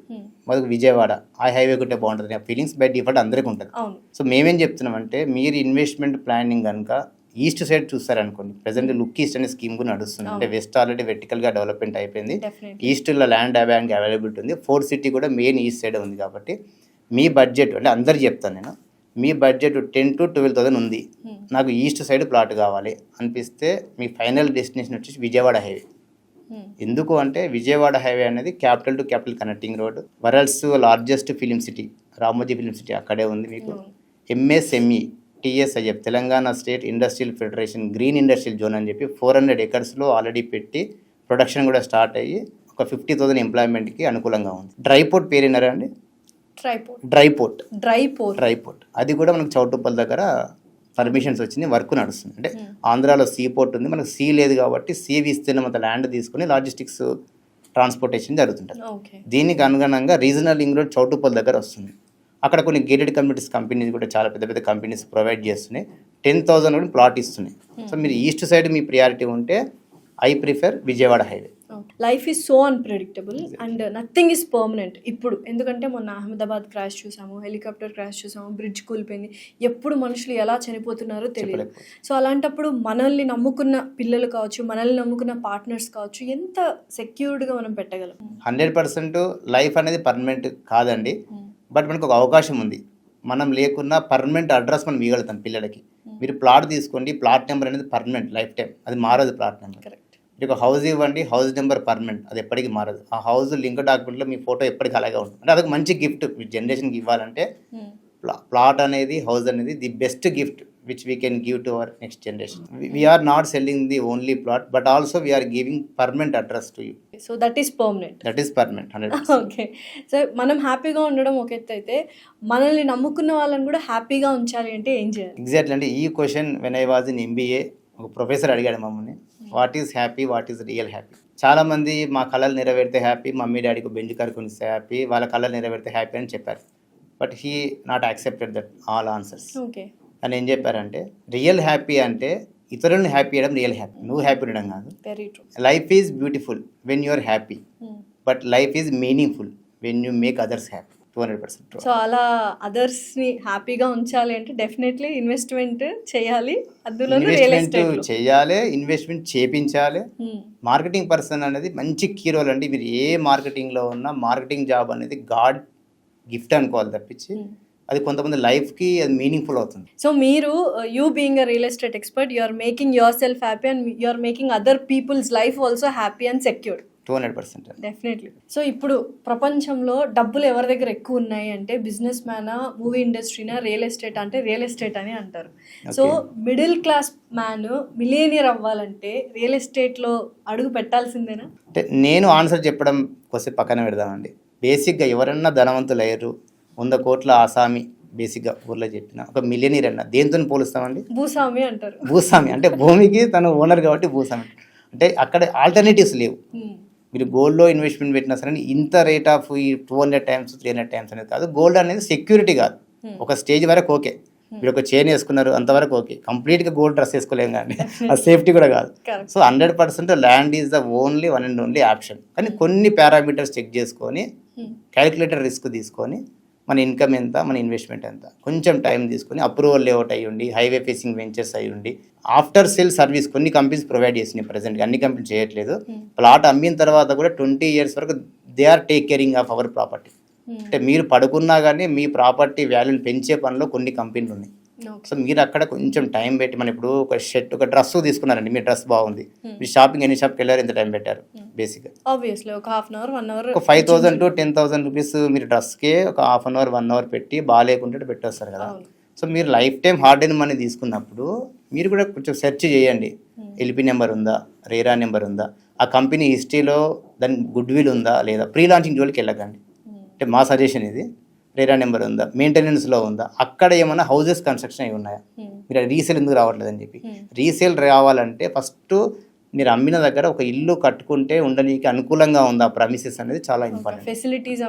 S2: మాది విజయవాడ ఆ హైవే కొంటే బాగుంటుంది. ఫీలింగ్స్ బై డిఫాల్ట్ అందరికీ ఉంటుంది. సో మేమేం చెప్తున్నామంటే, మీరు ఇన్వెస్ట్మెంట్ ప్లానింగ్ కనుక ఈస్ట్ సైడ్ చూస్తారనుకోండి, ప్రజెంట్ లుక్ ఈస్ట్ అనే స్కీమ్ కూడా నడుస్తుంది. అంటే వెస్ట్ ఆల్రెడీ వెర్టికల్గా డెవలప్మెంట్ అయిపోయింది, ఈస్ట్లో ల్యాండ్ బ్యాంక్ అవైలబిలిటీ ఉంది, 4th సిటీ కూడా మెయిన్ ఈస్ట్ సైడ్ ఉంది. కాబట్టి మీ బడ్జెట్ అంటే అందరు చెప్తాను నేను, మీ బడ్జెట్ 10,000 to 12,000 ఉంది, నాకు ఈస్ట్ సైడ్ ప్లాట్ కావాలి అనిపిస్తే మీ ఫైనల్ డెస్టినేషన్ వచ్చేసి విజయవాడ హైవే. ఎందుకు అంటే విజయవాడ హైవే అనేది capital to capital connecting road, world's largest film city Ramoji film city అక్కడే ఉంది. మీకు MSME TSIF Telangana state industrial federation green industrial zone అని చెప్పి 400 acresలో ఆల్రెడీ పెట్టి ప్రొడక్షన్ కూడా స్టార్ట్ అయ్యి ఒక 50,000 ఎంప్లాయ్మెంట్కి అనుకూలంగా ఉంది. డ్రైపోర్ట్ పేరు విన్నారా అండి? డ్రైపోర్ట్ అది కూడా మనకు చౌటుప్పల్ దగ్గర పర్మిషన్స్ వచ్చింది, వర్క్ నడుస్తుంది. అంటే ఆంధ్రాలో సీ పోర్ట్ ఉంది, మనకు సీ లేదు కాబట్టి సీ విస్తీర్ణం అంత ల్యాండ్ తీసుకుని లాజిస్టిక్స్ ట్రాన్స్పోర్టేషన్ జరుగుతుంటుంది. దీనికి అనుగుణంగా రీజనల్ రింగ్ రోడ్ చౌటుప్పల్ దగ్గర వస్తుంది. అక్కడ కొన్ని గేటెడ్ కమ్యూనిటీస్ కంపెనీస్ కూడా చాలా పెద్ద పెద్ద కంపెనీస్ ప్రొవైడ్ చేస్తున్నాయి, 10,000 కూడా ప్లాట్ ఇస్తున్నాయి. సో మీరు ఈస్ట్ సైడ్ మీ ప్రియారిటీ ఉంటే I prefer Vijayawada highway.
S1: Life is so unpredictable and nothing is permanent ఇప్పుడు. ఎందుకంటే మొన్న అహ్మదాబాద్ క్రాష్ చూసాము, హెలికాప్టర్ క్రాష్ చూసాము, బ్రిడ్జ్ కూలిపోయింది, ఎప్పుడు మనుషులు ఎలా చనిపోతున్నారో తెలియదు. సో అలాంటప్పుడు మనల్ని నమ్ముకున్న పిల్లలు కావచ్చు, మనల్ని నమ్ముకున్న పార్ట్నర్స్ కావచ్చు, ఎంత సెక్యూర్డ్గా మనం పెట్టగలం?
S2: 100% లైఫ్ అనేది పర్మనెంట్ కాదండి, బట్ మనకు ఒక అవకాశం ఉంది. మనం లేకున్నా పర్మనెంట్ అడ్రస్ మనం ఇవ్వగలుగుతాం పిల్లలకి. మీరు ప్లాట్ తీసుకోండి, ప్లాట్ నెంబర్ అనేది పర్మనెంట్ లైఫ్ టైం, అది మారదు. Plot number correct. మీకు హౌస్ ఇవ్వండి, హౌస్ నెంబర్ పర్మనెంట్, అది ఎప్పటికీ మారదు. ఆ హౌస్ లింక్ డాక్యుమెంట్లో మీ ఫోటో ఎప్పటికీ అలాగే ఉంటుంది. అంటే అదొక మంచి గిఫ్ట్ మీ జనరేషన్కి ఇవ్వాలంటే ప్లాట్ అనేది, హౌస్ అనేది the best gift which we can give to our next generation. We are not selling the only plot, but also we are giving permanent address to you.
S1: So that is permanent.
S2: 100%.
S1: Okay. సో మనం హ్యాపీగా ఉండడం ఒక ఎత్తు అయితే, మనల్ని నమ్ముకున్న వాళ్ళని కూడా హ్యాపీగా ఉంచాలి అంటే ఏం చేయాలి?
S2: ఎగ్జాక్ట్లీ. అంటే ఈ question when I was in MBA ఒక ప్రొఫెసర్ అడిగాడు మమ్మల్ని, what is happy, what is real happy. చాలామంది మా కళలు నెరవేరితే హ్యాపీ, మమ్మీ డాడీకి బెంజ్ కార్ కొనిస్తే హ్యాపీ, వాళ్ళ కళలు నెరవేరితే హ్యాపీ అని చెప్పారు. But he not accepted that all answers.
S1: Okay.
S2: అని ఏం చెప్పారంటే, రియల్ హ్యాపీ అంటే ఇతరులను హ్యాపీ చేయడం రియల్ హ్యాపీ, నువ్వు హ్యాపీ ఉండడం కాదు.
S1: Very true.
S2: Life is beautiful when you are happy, but life is meaningful when you make others happy. 200%.
S1: So అలా అదర్స్ని హ్యాపీగా ఉంచాలి అంటే డెఫినెట్లీ ఇన్వెస్ట్మెంట్ చేయాలి, అందులో
S2: చేయాలి, ఇన్వెస్ట్మెంట్ చేపించాలి. మార్కెటింగ్ పర్సన్ అనేది మంచి కీ రోల్ అండి. మీరు ఏ మార్కెటింగ్లో ఉన్నా మార్కెటింగ్ జాబ్ అనేది గాడ్ గిఫ్ట్ అనుకోవాలి తప్పించి అది కొంతమంది లైఫ్కి అది మీనింగ్ఫుల్ అవుతుంది.
S1: సో మీరు you being a real estate expert, you are making yourself happy and you are making other people's life also happy and secured.
S2: 200%.
S1: Definitely. So ఇప్పుడు ప్రపంచంలో డబ్బులు ఎవరి దగ్గర ఎక్కువ ఉన్నాయి అంటే బిజినెస్ మ్యానా, మూవీ ఇండస్ట్రీనా, రియల్ ఎస్టేట్ అంటే రియల్ ఎస్టేట్ అని అంటారు. So middle class man millionaire అవ్వాలంటే రియల్ ఎస్టేట్లో అడుగు పెట్టాల్సిందేనా?
S2: అంటే నేను ఆన్సర్ చెప్పడం కోసం పక్కన పెడదామండి. బేసిక్గా ఎవరన్నా ధనవంతులు అయ్యారు, 100 కోట్ల ఆసామి బేసిక్గా ఊర్లో చెప్పిన ఒక మిలియనీర్ అన్న దేంతో పోలుస్తామండి?
S1: భూస్వామి అంటారు.
S2: భూస్వామి అంటే భూమికి తను ఓనర్ కాబట్టి భూస్వామి. అంటే అక్కడ ఆల్టర్నేటివ్స్ లేవు. మీరు గోల్డ్లో ఇన్వెస్ట్మెంట్ పెట్టినా సరే ఇంత రేట్ ఆఫ్ ఈ 200 times 300 times అనేది కాదు. గోల్డ్ అనేది సెక్యూరిటీ కాదు. ఒక స్టేజ్ వరకు ఓకే, మీరు ఒక చైన్ వేసుకున్నారు అంతవరకు ఓకే, కంప్లీట్గా గోల్డ్ డ్రెస్ వేసుకోలేము కానీ అది సేఫ్టీ కూడా కాదు. So 100% land is the only one and only option. కానీ కొన్ని పారామీటర్స్ చెక్ చేసుకొని క్యాలిక్యులేటర్ రిస్క్ తీసుకొని మన ఇన్కమ్ ఎంత, మన ఇన్వెస్ట్మెంట్ ఎంత, కొంచెం టైం తీసుకొని అప్రూవల్ లేఅవుట్ అయ్యి ఉండి, హైవే ఫేసింగ్ వెంచర్స్ అయ్యి ఉండి, ఆఫ్టర్ సేల్ సర్వీస్ కొన్ని కంపెనీస్ ప్రొవైడ్ చేసినాయి. ప్రజెంట్గా అన్ని కంపెనీలు చేయట్లేదు. ప్లాట్ అమ్మిన తర్వాత కూడా 20 years వరకు they are take caring of our property. అంటే మీరు పడుకున్నా కానీ మీ ప్రాపర్టీ వాల్యూని పెంచే పనిలో కొన్ని కంపెనీలు ఉన్నాయి. సో మీరు అక్కడ కొంచెం టైం పెట్టి, మన ఇప్పుడు ఒక డ్రెస్ తీసుకున్నారండి, మీ డ్రెస్ బాగుంది, మీరు షాపింగ్ ఎన్ని షాప్కి వెళ్ళారు, ఎంత టైం పెట్టారు? బేసిక్గా
S1: ఆబ్వియస్లీ ఒక హాఫ్ అన్ అవర్ 1 hour,
S2: ఒక 5,000 to 10,000 రూపీస్ మీరు డ్రెస్కే ఒక హాఫ్ అన్ అవర్ 1 hour పెట్టి బాగాలేకుంటే పెట్టేస్తారు కదా. సో మీరు life time hard and money తీసుకున్నప్పుడు మీరు కూడా కొంచెం సెర్చ్ చేయండి. ఎల్పి నెంబర్ ఉందా, రేరా నెంబర్ ఉందా, ఆ కంపెనీ హిస్టరీలో దాని గుడ్ విల్ ఉందా లేదా, ప్రీ లాంచింగ్ జోలికి వెళ్ళకండి. అంటే మా సజెషన్ ఇది. రేరా నెంబర్ ఉందా, మెయింటెనెన్స్లో ఉందా, అక్కడ ఏమైనా హౌసెస్ కన్స్ట్రక్షన్ అయి ఉన్నాయా, మీరు రీసేల్ ఎందుకు రావట్లేదు అని చెప్పి. రీసేల్ రావాలంటే ఫస్ట్ మీరు అమ్మిన దగ్గర ఒక ఇల్లు కట్టుకుంటే ఉండడానికి అనుకూలంగా ఉందా ప్రెమిసెస్ అనేది చాలా ఇంపార్టెంట్. ఫెసిలిటీస్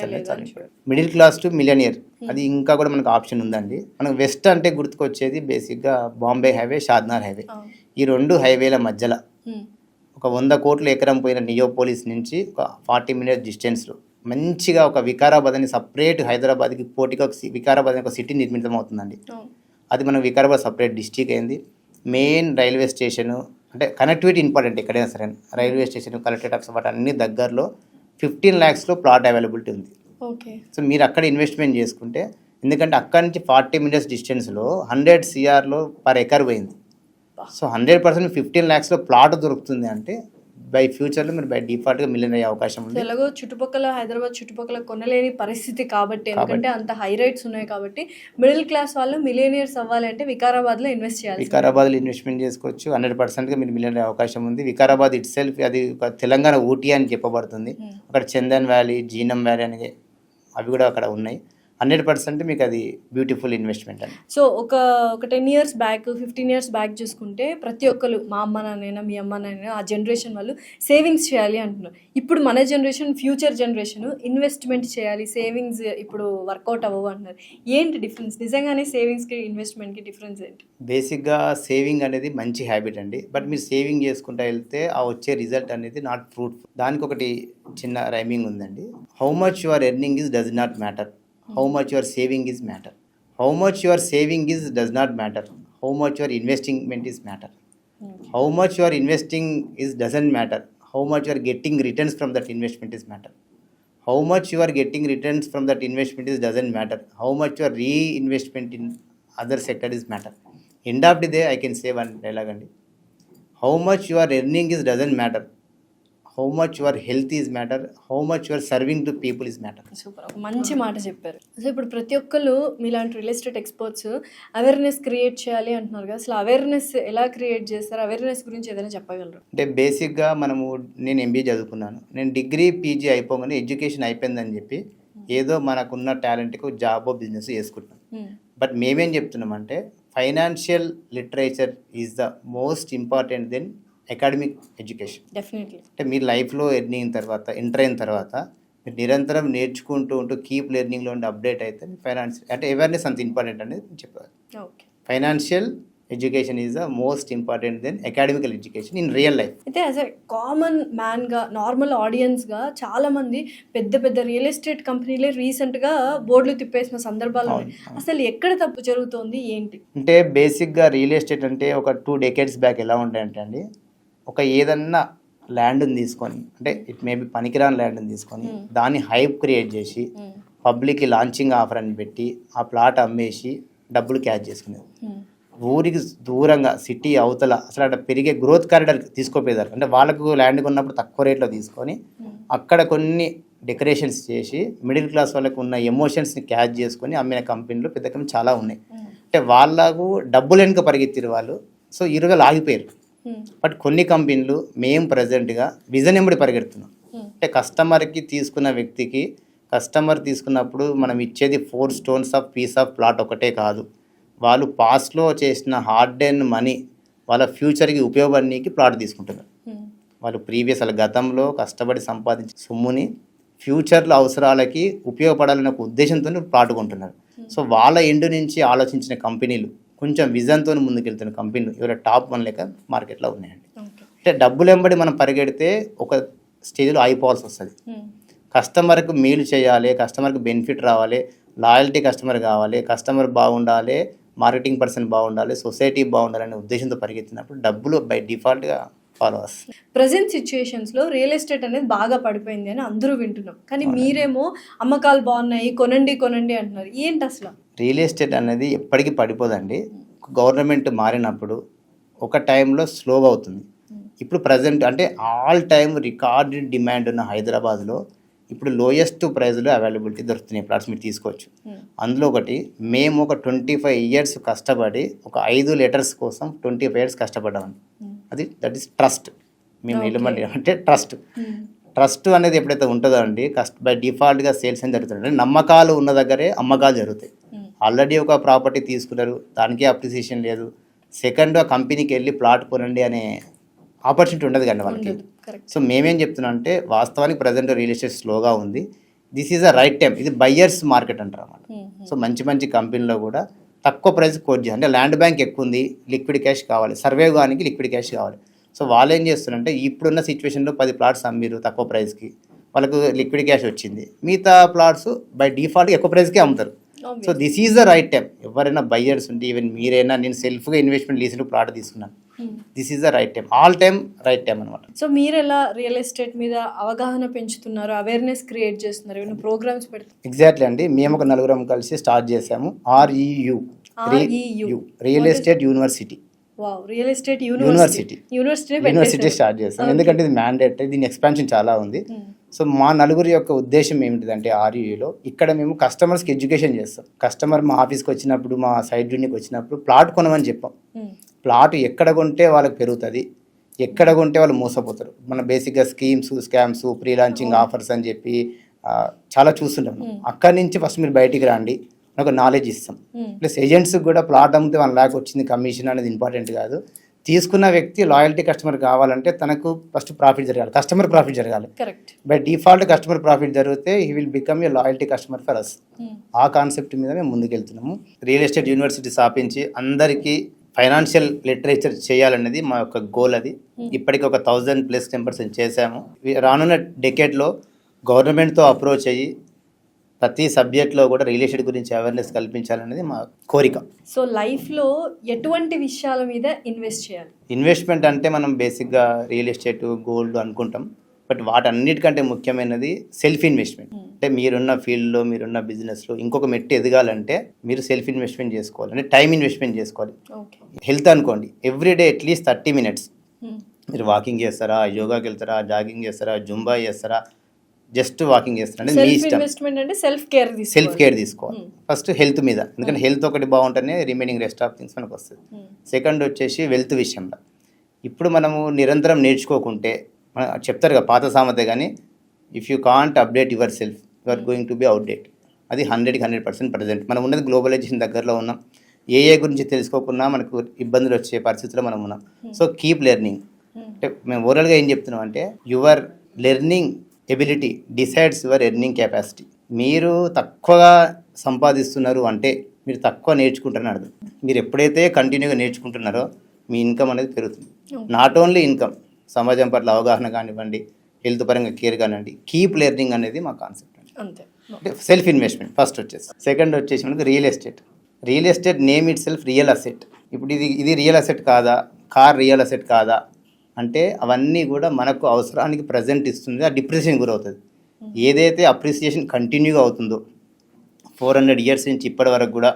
S2: అనేది చాలా important. Middle class to millionaire అది ఇంకా కూడా మనకు ఆప్షన్ ఉందండి. మనకు వెస్ట్ అంటే గుర్తుకొచ్చేది బేసిక్గా బాంబే హైవే, షాద్నగర్ హైవే. ఈ 2 హైవేల మధ్యలో ఒక 100 కోట్ల ఎకరం పోయిన నియోపోలిస్ నుంచి ఒక 40 minutes డిస్టెన్స్లో మంచిగా ఒక వికారాబాద్ అని సపరేట్ హైదరాబాద్కి పోటీగా వికారాబాద్ అనే ఒక సిటీ నిర్మితం అవుతుందండి. అది మనకు వికారాబాద్ సపరేట్ డిస్టిక్ అయింది. మెయిన్ రైల్వే స్టేషను, అంటే కనెక్టివిటీ ఇంపార్టెంట్ ఎక్కడైనా సరే. రైల్వే స్టేషన్, కలెక్టరేట్ ఆఫీస్ వాటి అన్ని దగ్గరలో 15 lakhs ప్లాట్ అవైలబిలిటీ ఉంది. సో మీరు అక్కడ ఇన్వెస్ట్మెంట్ చేసుకుంటే, ఎందుకంటే అక్కడి నుంచి 40 minutes డిస్టెన్స్లో 100 crore per acre పోయింది. సో 100% 15 lakhs ప్లాట్ దొరుకుతుంది అంటే బై ఫ్యూచర్లో మీరు బై డిఫాల్ట్గా మిలియన్ అయ్యే అవకాశం ఉంది.
S1: ఎలాగో చుట్టుపక్కల హైదరాబాద్ చుట్టుపక్కల కొనలేని పరిస్థితి కాబట్టి, ఎందుకంటే అంత హై రేట్స్ ఉన్నాయి కాబట్టి మిడిల్ క్లాస్ వాళ్ళు మిలియనియర్స్ అవ్వాలంటే వికారాబాద్లో ఇన్వెస్ట్ చేయాలి.
S2: వికారాబాద్లో ఇన్వెస్ట్మెంట్ చేసుకోవచ్చు. 100%గా మీరు మిలియన్ అయ్యే అవకాశం ఉంది. వికారాబాద్ ఇట్ సెల్ఫ్ అది ఒక తెలంగాణ ఊటీ అని చెప్పబడుతుంది. అక్కడ చందన్ వ్యాలీ, జీనం వ్యాలీ అనేది అవి కూడా అక్కడ ఉన్నాయి. 100% మీకు అది బ్యూటిఫుల్ ఇన్వెస్ట్మెంట్ అండి.
S1: సో ఒక 10 years బ్యాక్, 15 years బ్యాక్ చూసుకుంటే ప్రతి ఒక్కరు, మా అమ్మ నాన్నైనా మీ అమ్మ నాన్నైనా ఆ జనరేషన్ వాళ్ళు సేవింగ్స్ చేయాలి అంటున్నారు. ఇప్పుడు మన జనరేషన్, ఫ్యూచర్ జనరేషన్ ఇన్వెస్ట్మెంట్ చేయాలి, సేవింగ్స్ ఇప్పుడు వర్కౌట్ అవ్వవు అంటున్నారు. ఏంటి డిఫరెన్స్? నిజంగానే సేవింగ్స్కి ఇన్వెస్ట్మెంట్కి డిఫరెన్స్ ఏంటి?
S2: బేసిక్గా సేవింగ్ అనేది మంచి హ్యాబిట్ అండి. బట్ మీరు సేవింగ్ చేసుకుంటూ వెళ్తే ఆ వచ్చే రిజల్ట్ అనేది నాట్ ఫ్రూట్ఫుల్. దానికి ఒకటి చిన్న రైమింగ్ ఉందండి. How much your earning is does not matter, how much your saving is matter. How much your saving is does not matter. How much your investment is matter. How much you are investing is doesn't matter. How much you are getting returns from that investment is matter. How much you are getting returns from that investment is doesn't matter. How much your reinvestment in other sector is matter. End of the day, I can say one dialogue andi. How much you are earning is doesn't matter. How much your health is matter, how much your serving to people is matter.
S1: Super, మంచి మాట చెప్పారు. So ఇప్పుడు ప్రతి ఒక్కరు మీలాంటి real estate experts awareness create చేయాలి అంటున్నారు కదా, అసలు అవేర్నెస్ ఎలా క్రియేట్ చేస్తారు? అవేర్నెస్ గురించి ఏదైనా చెప్పగలరు?
S2: అంటే బేసిక్గా నేను ఎంబీఏ చదువుకున్నాను. నేను డిగ్రీ పీజీ అయిపోగానే ఎడ్యుకేషన్ అయిపోయిందని చెప్పి ఏదో మనకున్న టాలెంట్కి జాబ్ బిజినెస్ చేసుకుంటున్నాం. బట్ మేమేం చెప్తున్నామంటే financial literature is the most important than academic education.
S1: Definitely.
S2: అంటే మీరు లైఫ్లో ఎర్నింగ్ అయిన తర్వాత, ఎంటర్ అయిన తర్వాత మీరు నిరంతరం నేర్చుకుంటూ కీప్ లెర్నింగ్లో ఉండి అప్డేట్ అయితే ఫైనాన్షియల్ అంటే అవేర్నెస్ అంత ఇంపార్టెంట్ అనేది చెప్పాలి.
S1: Okay,
S2: financial education is the most important then academical education in real life.
S1: అయితే యాజ్ ఎ కామన్ మ్యాన్గా, నార్మల్ ఆడియన్స్గా చాలామంది పెద్ద పెద్ద రియల్ ఎస్టేట్ కంపెనీలే రీసెంట్గా బోర్డులు తిప్పేసిన సందర్భాలు ఉన్నాయి. అసలు ఎక్కడ తప్పు జరుగుతోంది ఏంటి?
S2: అంటే బేసిక్గా రియల్ ఎస్టేట్ అంటే ఒక 2 decades బ్యాక్ ఎలా ఉంటాయంటే అండి, ఒక ఏదన్నా ల్యాండ్ని తీసుకొని, అంటే ఇట్ మేబీ పనికిరాని ల్యాండ్ని తీసుకొని దాన్ని హైప్ క్రియేట్ చేసి పబ్లిక్కి లాంచింగ్ ఆఫర్ అని పెట్టి ఆ ప్లాట్ అమ్మేసి డబ్బులు క్యాచ్ చేసుకునేది. ఊరికి దూరంగా సిటీ అవతల అసలు అక్కడ పెరిగే గ్రోత్ కారిడార్ తీసుకోపోయేదారు. అంటే వాళ్ళకు ల్యాండ్ కొన్నప్పుడు తక్కువ రేట్లో తీసుకొని అక్కడ కొన్ని డెకరేషన్స్ చేసి మిడిల్ క్లాస్ వాళ్ళకు ఉన్న ఎమోషన్స్ని క్యాచ్ చేసుకొని అమ్మిన కంపెనీలు పెద్ద కంపెనీ చాలా ఉన్నాయి. అంటే వాళ్ళకు డబ్బులు వెనుక పరిగెత్తిరు వాళ్ళు, సో ఇరుగలు ఆగిపోయారు. బట్ కొన్ని కంపెనీలు మేము ప్రజెంట్గా విజన్ ఎంబడి పరిగెడుతున్నాం. అంటే కస్టమర్కి తీసుకున్న వ్యక్తికి కస్టమర్ తీసుకున్నప్పుడు మనం ఇచ్చేది 4 stones of piece of plot ఒకటే కాదు, వాళ్ళు పాస్ట్లో చేసిన హార్డ్ అండ్ మనీ వాళ్ళ ఫ్యూచర్కి ఉపయోగపడడానికి ప్లాట్ తీసుకుంటున్నారు. వాళ్ళు ప్రీవియస్ వాళ్ళ గతంలో కష్టపడి సంపాదించిన సొమ్ముని ఫ్యూచర్లో అవసరాలకి ఉపయోగపడాలనే ఒక ఉద్దేశంతో ప్లాట్ కొంటున్నారు. సో వాళ్ళ ఎండు నుంచి ఆలోచించిన కంపెనీలు, కొంచెం విజన్తో ముందుకెళ్తున్న కంపెనీలు ఎవరైనా టాప్ 1 లెక్క మార్కెట్లో ఉన్నాయండి. అంటే డబ్బులు వెంబడి మనం పరిగెడితే ఒక స్టేజ్లో అయిపోవాల్సి వస్తుంది. కస్టమర్కి మేలు చేయాలి, కస్టమర్కి బెనిఫిట్ రావాలి, లాయల్టీ కస్టమర్ కావాలి, కస్టమర్ బాగుండాలి, మార్కెటింగ్ పర్సన్ బాగుండాలి, సొసైటీ బాగుండాలనే ఉద్దేశంతో పరిగెత్తినప్పుడు డబ్బులు బై డిఫాల్ట్గా ఫాలో వస్తుంది.
S1: ప్రజెంట్ సిచ్యుయేషన్స్లో రియల్ ఎస్టేట్ అనేది బాగా పడిపోయింది అని అందరూ వింటున్నాం, కానీ మీరేమో అమ్మకాలు బాగున్నాయి కొనండి కొనండి అంటున్నారు. ఏంటి అసలు?
S2: రియల్ ఎస్టేట్ అనేది ఎప్పటికీ పడిపోదండి. గవర్నమెంట్ మారినప్పుడు ఒక టైంలో స్లోగా అవుతుంది. ఇప్పుడు ప్రజెంట్ అంటే ఆల్ టైమ్ రికార్డెడ్ డిమాండ్ ఉన్న హైదరాబాద్లో ఇప్పుడు లోయెస్ట్ ప్రైస్లో అవైలబిలిటీ దొరుకుతున్నాయి ప్లాట్స్, మీరు తీసుకోవచ్చు. అందులో ఒకటి మేము ఒక 25 years కష్టపడి ఒక 5 letters కోసం 25 years కష్టపడ్డామండి. That is trust. మేము నిలబడి అంటే ట్రస్ట్ అనేది ఎప్పుడైతే ఉంటుందో అండి బై డిఫాల్ట్గా సేల్స్ అని జరుగుతుంది. అంటే నమ్మకాలు ఉన్న దగ్గరే అమ్మకాలు జరుగుతాయి. ఆల్రెడీ ఒక ప్రాపర్టీ తీసుకున్నారు, దానికే అప్రిసియేషన్ లేదు, సెకండ్ ఆ కంపెనీకి వెళ్ళి ప్లాట్ కొనండి అనే ఆపర్చునిటీ ఉండదు కానీ వాళ్ళకి. సో మేమేం చెప్తున్నాం అంటే వాస్తవానికి ప్రజెంట్ రియల్ ఎస్టేట్ స్లోగా ఉంది. This is a right time. ఇది బయ్యర్స్ మార్కెట్ అంటారు అన్నమాట. సో మంచి మంచి కంపెనీలో కూడా తక్కువ ప్రైస్ కోట్ చేయాలి. అంటే ల్యాండ్ బ్యాంక్ ఎక్కువ ఉంది, లిక్విడ్ క్యాష్ కావాలి, సర్వే కానికి లిక్విడ్ క్యాష్ కావాలి. సో వాళ్ళు ఏం చేస్తున్నారంటే ఇప్పుడున్న సిచ్యువేషన్లో 10 plots అమ్మిరు తక్కువ ప్రైస్కి, వాళ్ళకు లిక్విడ్ క్యాష్ వచ్చింది, మిగతా ప్లాట్స్ బై డిఫాల్ట్ ఎక్కువ ప్రైస్కే అమ్ముతారు. So this is the right time. ఎవరైనా బయ్యర్స్ ఉంటే ఈవెన్ మీరైనా, నేను సెల్ఫ్గా ఇన్వెస్ట్మెంట్ లీజులు ప్లాట్ తీసుకున్నాను, this is the right time, all time right time అనమాట.
S1: సో మీరు ఎలా రియల్ ఎస్టేట్ మీద అవగాహన పెంచుతున్నారు, అవేర్నెస్ క్రియేట్ చేస్తున్నారు, ఏమైనా ప్రోగ్రామ్స్ పెడుతున్నారు?
S2: ఎగ్జాక్ట్లీ అండి, మేము ఒక 4 కలిసి స్టార్ట్ చేసాము. REU real estate university.
S1: Real estate university
S2: start చేస్తాం. ఎందుకంటే ఇది మ్యాండేట్, దీని ఎక్స్పాన్షన్ చాలా ఉంది. సో మా నలుగురి యొక్క ఉద్దేశం ఏమిటిదంటే REUలో ఇక్కడ మేము కస్టమర్స్కి ఎడ్యుకేషన్ చేస్తాం. కస్టమర్ మా ఆఫీస్కి వచ్చినప్పుడు, మా సైట్ జూనికి వచ్చినప్పుడు ప్లాట్ కొనమని చెప్పాం. ప్లాట్ ఎక్కడ కొంటే వాళ్ళకి పెరుగుతుంది, ఎక్కడ కొంటే వాళ్ళు మోసపోతారు. మన బేసిక్గా schemes, scams, pre launching offers అని చెప్పి చాలా చూస్తుంటాం. అక్కడి నుంచి ఫస్ట్ మీరు బయటికి రండి, ఒక నాలెడ్జ్ ఇస్తాం. ప్లస్ ఏజెంట్స్కి కూడా ప్లాట్ అమ్మితే 1 lakh వచ్చింది కమిషన్ అనేది ఇంపార్టెంట్ కాదు. తీసుకున్న వ్యక్తి లాయల్టీ కస్టమర్ కావాలంటే తనకు ఫస్ట్ ప్రాఫిట్ జరగాలి, కస్టమర్ ప్రాఫిట్ జరగాలి. బై డిఫాల్ట్ కస్టమర్ ప్రాఫిట్ జరిగితే he will become a loyalty customer for us. ఆ కాన్సెప్ట్ మీద మేము ముందుకెళ్తున్నాము. రియల్ ఎస్టేట్ యూనివర్సిటీ స్థాపించి అందరికీ ఫైనాన్షియల్ లిటరేచర్ చేయాలనేది మా యొక్క గోల్. అది ఇప్పటికి ఒక 1000+ members చేశాము. రానున్న డెకేడ్లో గవర్నమెంట్తో అప్రోచ్ అయ్యి ప్రతి సబ్జెక్ట్లో కూడా రియల్ ఎస్టేట్ గురించి అవేర్నెస్ కల్పించాలనేది మా కోరిక.
S1: సో లైఫ్లో ఎటువంటి విషయాల మీద ఇన్వెస్ట్ చేయాలి?
S2: ఇన్వెస్ట్మెంట్ అంటే మనం బేసిక్గా రియల్ ఎస్టేట్, గోల్డ్ అనుకుంటాం. బట్ వాటన్నిటికంటే ముఖ్యమైనది సెల్ఫ్ ఇన్వెస్ట్మెంట్. అంటే మీరున్న ఫీల్డ్లో, మీరున్న బిజినెస్లో ఇంకొక మెట్టు ఎదగాలంటే మీరు సెల్ఫ్ ఇన్వెస్ట్మెంట్ చేసుకోవాలి, అంటే టైం ఇన్వెస్ట్మెంట్ చేసుకోవాలి. హెల్త్ అనుకోండి, ఎవ్రీడే అట్లీస్ట్ 30 minutes మీరు వాకింగ్ చేస్తారా, యోగాకి వెళ్తారా, జాగింగ్ చేస్తారా, జుంబా చేస్తారా, జస్ట్ వాకింగ్ చేస్తారా అనేది మీ ఇష్టం. సెల్ఫ్ కేర్ తీసుకోవాలి. ఫస్ట్ హెల్త్ మీద, ఎందుకంటే హెల్త్ ఒకటి బాగుంటేనే రిమైనింగ్ రెస్ట్ ఆఫ్ థింగ్స్ మనకు వస్తుంది. సెకండ్ వచ్చేసి వెల్త్ విషయంలో ఇప్పుడు మనము నిరంతరం నేర్చుకోకుంటే, మన చెప్తారు కదా పాత సామెత, కానీ if you can't update yourself you are going to be outdate. అది 100% ప్రజెంట్ మనం ఉన్నది గ్లోబలైజేషన్ దగ్గరలో ఉన్నాం. ఏ గురించి తెలుసుకోకుండా మనకు ఇబ్బందులు వచ్చే పరిస్థితిలో మనం ఉన్నాం. So keep learning. అంటే మేము ఓవరాల్గా ఏం చెప్తున్నాం అంటే your learning ability decides your earning capacity. మీరు తక్కువగా సంపాదిస్తున్నారు అంటే మీరు తక్కువ నేర్చుకుంటారని అర్థం. మీరు ఎప్పుడైతే కంటిన్యూగా నేర్చుకుంటున్నారో మీ ఇన్కమ్ అనేది పెరుగుతుంది. నాట్ ఓన్లీ ఇన్కమ్, సమాజం పట్ల అవగాహన కానివ్వండి, హెల్త్ పరంగా కేర్ కానివ్వండి, కీప్ లెర్నింగ్ అనేది మా కాన్సెప్ట్ అండి. అంటే సెల్ఫ్ ఇన్వెస్ట్మెంట్ ఫస్ట్ వచ్చేసి. సెకండ్ వచ్చేసి మనకి real estate. Real estate name it self real asset. ఇప్పుడు ఇది రియల్ అసెట్ కాదా, కార్ రియల్ అసెట్ కాదా అంటే అవన్నీ కూడా మనకు అవసరానికి ప్రజెంట్ ఇస్తుంది, ఆ డిప్రిసియేషన్ గురవుతుంది. ఏదైతే అప్రిసియేషన్ కంటిన్యూగా అవుతుందో, 400 ఇయర్స్ నుంచి ఇప్పటి వరకు కూడా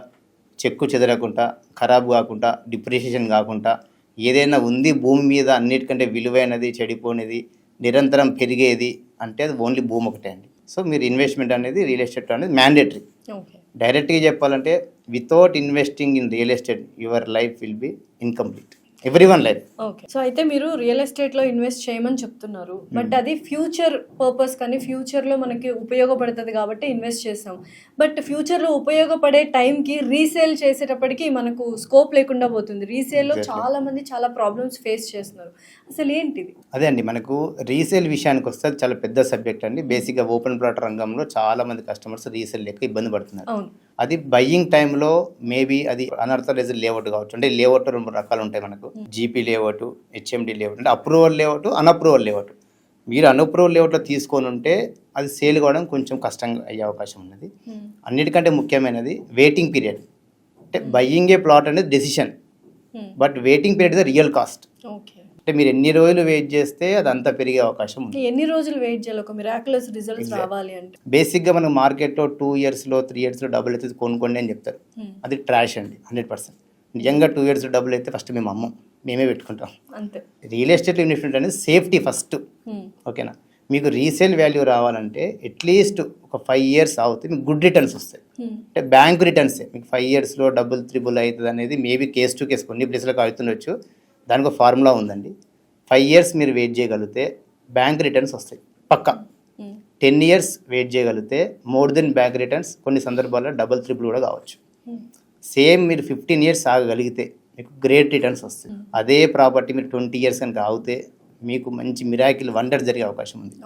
S2: చెక్కు చెదరకుండా, ఖరాబ్ కాకుండా, డిప్రిషియేషన్ కాకుండా ఏదైనా ఉంది భూమి మీద అన్నిటికంటే విలువైనది, చెడిపోయినది, నిరంతరం పెరిగేది అంటే అది ఓన్లీ భూమి ఒకటే అండి. సో మీరు ఇన్వెస్ట్మెంట్ అనేది రియల్ ఎస్టేట్ అనేది మ్యాండేటరీ.
S1: ఓకే.
S2: డైరెక్ట్గా చెప్పాలంటే without investing in real estate your life will be incomplete. Everyone life.
S1: Okay. So అయితే మీరు రియల్ ఎస్టేట్లో ఇన్వెస్ట్ చేయమని చెప్తున్నారు, బట్ అది ఫ్యూచర్ పర్పస్ కానీ ఫ్యూచర్లో మనకి ఉపయోగపడుతుంది కాబట్టి ఇన్వెస్ట్ చేస్తాం. బట్ ఫ్యూచర్లో ఉపయోగపడే టైంకి రీసేల్ చేసేటప్పటికి మనకు స్కోప్ లేకుండా పోతుంది. రీసేల్లో చాలా మంది చాలా ప్రాబ్లమ్స్ ఫేస్ చేస్తున్నారు. అసలు ఏంటిది?
S2: అదే అండి, మనకు రీసేల్ విషయానికి వస్తే అది చాలా పెద్ద సబ్జెక్ట్ అండి. బేసిక్గా ఓపెన్ ప్లాట్ రంగంలో చాలా మంది కస్టమర్స్ రీసేల్ లేక ఇబ్బంది పడుతున్నారు.
S1: అవును.
S2: అది బయ్యింగ్ టైంలో మేబీ అది అన్అథరైజ్డ్ లేఅవుట్ కావచ్చు. అంటే లేఅవుట్ 2 రకాలు ఉంటాయి మనకు. GP layout, HMD layout. అంటే అప్రూవల్ లేఅవుట్, అన్అప్రూవల్ లేఅవుట్. మీరు అన్అప్రూవల్ లేఅవుట్లో తీసుకొని ఉంటే అది సేల్ కావడం కొంచెం కష్టంగా అయ్యే అవకాశం ఉన్నది. అన్నిటికంటే ముఖ్యమైనది వెయిటింగ్ పీరియడ్. అంటే బయ్యింగ్ ఏ ప్లాట్ అనేది decision, but waiting period is the real cost.
S1: Okay.
S2: అంటే మీరు ఎన్ని రోజులు వెయిట్ చేస్తే అది అంతా పెరిగే అవకాశం ఉంది.
S1: ఎన్ని రోజులు వెయిట్ చేయాలి ఒక మిరాక్యులస్ రిజల్ట్స్ రావాలి అంటే?
S2: బేసిక్గా మనకు మార్కెట్లో 2 ఇయర్స్లో 3 ఇయర్స్లో డబ్బులు అయితే కొనుక్కోండి అని చెప్తారు. అది ట్రాష్ అండి 100%. నిజంగా 2 ఇయర్స్ డబ్బులు అయితే ఫస్ట్ మేము అమ్మం, మేమే పెట్టుకుంటాం. అంతే. రియల్ ఎస్టేట్ ఇన్వెస్ట్మెంట్ అనేది సేఫ్టీ ఫస్ట్. ఓకేనా? మీకు రీసేల్ వాల్యూ రావాలంటే అట్లీస్ట్ ఒక 5 ఇయర్స్ అవుతుంది, మీకు గుడ్ రిటర్న్స్ వస్తాయి. అంటే బ్యాంక్ రిటర్న్సే మీకు 5 ఇయర్స్లో డబుల్ 3 అవుతుంది అనేది మేబీ కేస్ టు కేస్ కొన్ని ప్లేస్లకు అవుతుండొచ్చు. దానికి ఒక ఫార్ములా ఉందండి. 5 ఇయర్స్ మీరు వెయిట్ చేయగలిగితే బ్యాంక్ రిటర్న్స్ వస్తాయి పక్కా. 10 ఇయర్స్ వెయిట్ చేయగలిగితే మోర్ దెన్ బ్యాంక్ రిటర్న్స్, కొన్ని సందర్భాల్లో డబుల్ 3 కూడా కావచ్చు. సేమ్ మీరు 15 ఇయర్స్ ఆగగలిగితే మీకు గ్రేట్ రిటర్న్స్ వస్తాయి. అదే ప్రాపర్టీ మీరు 20 ఇయర్స్ కనుక ఆగితే మీకు మంచి మిరాకిల్ వండర్ జరిగే అవకాశం ఉంది.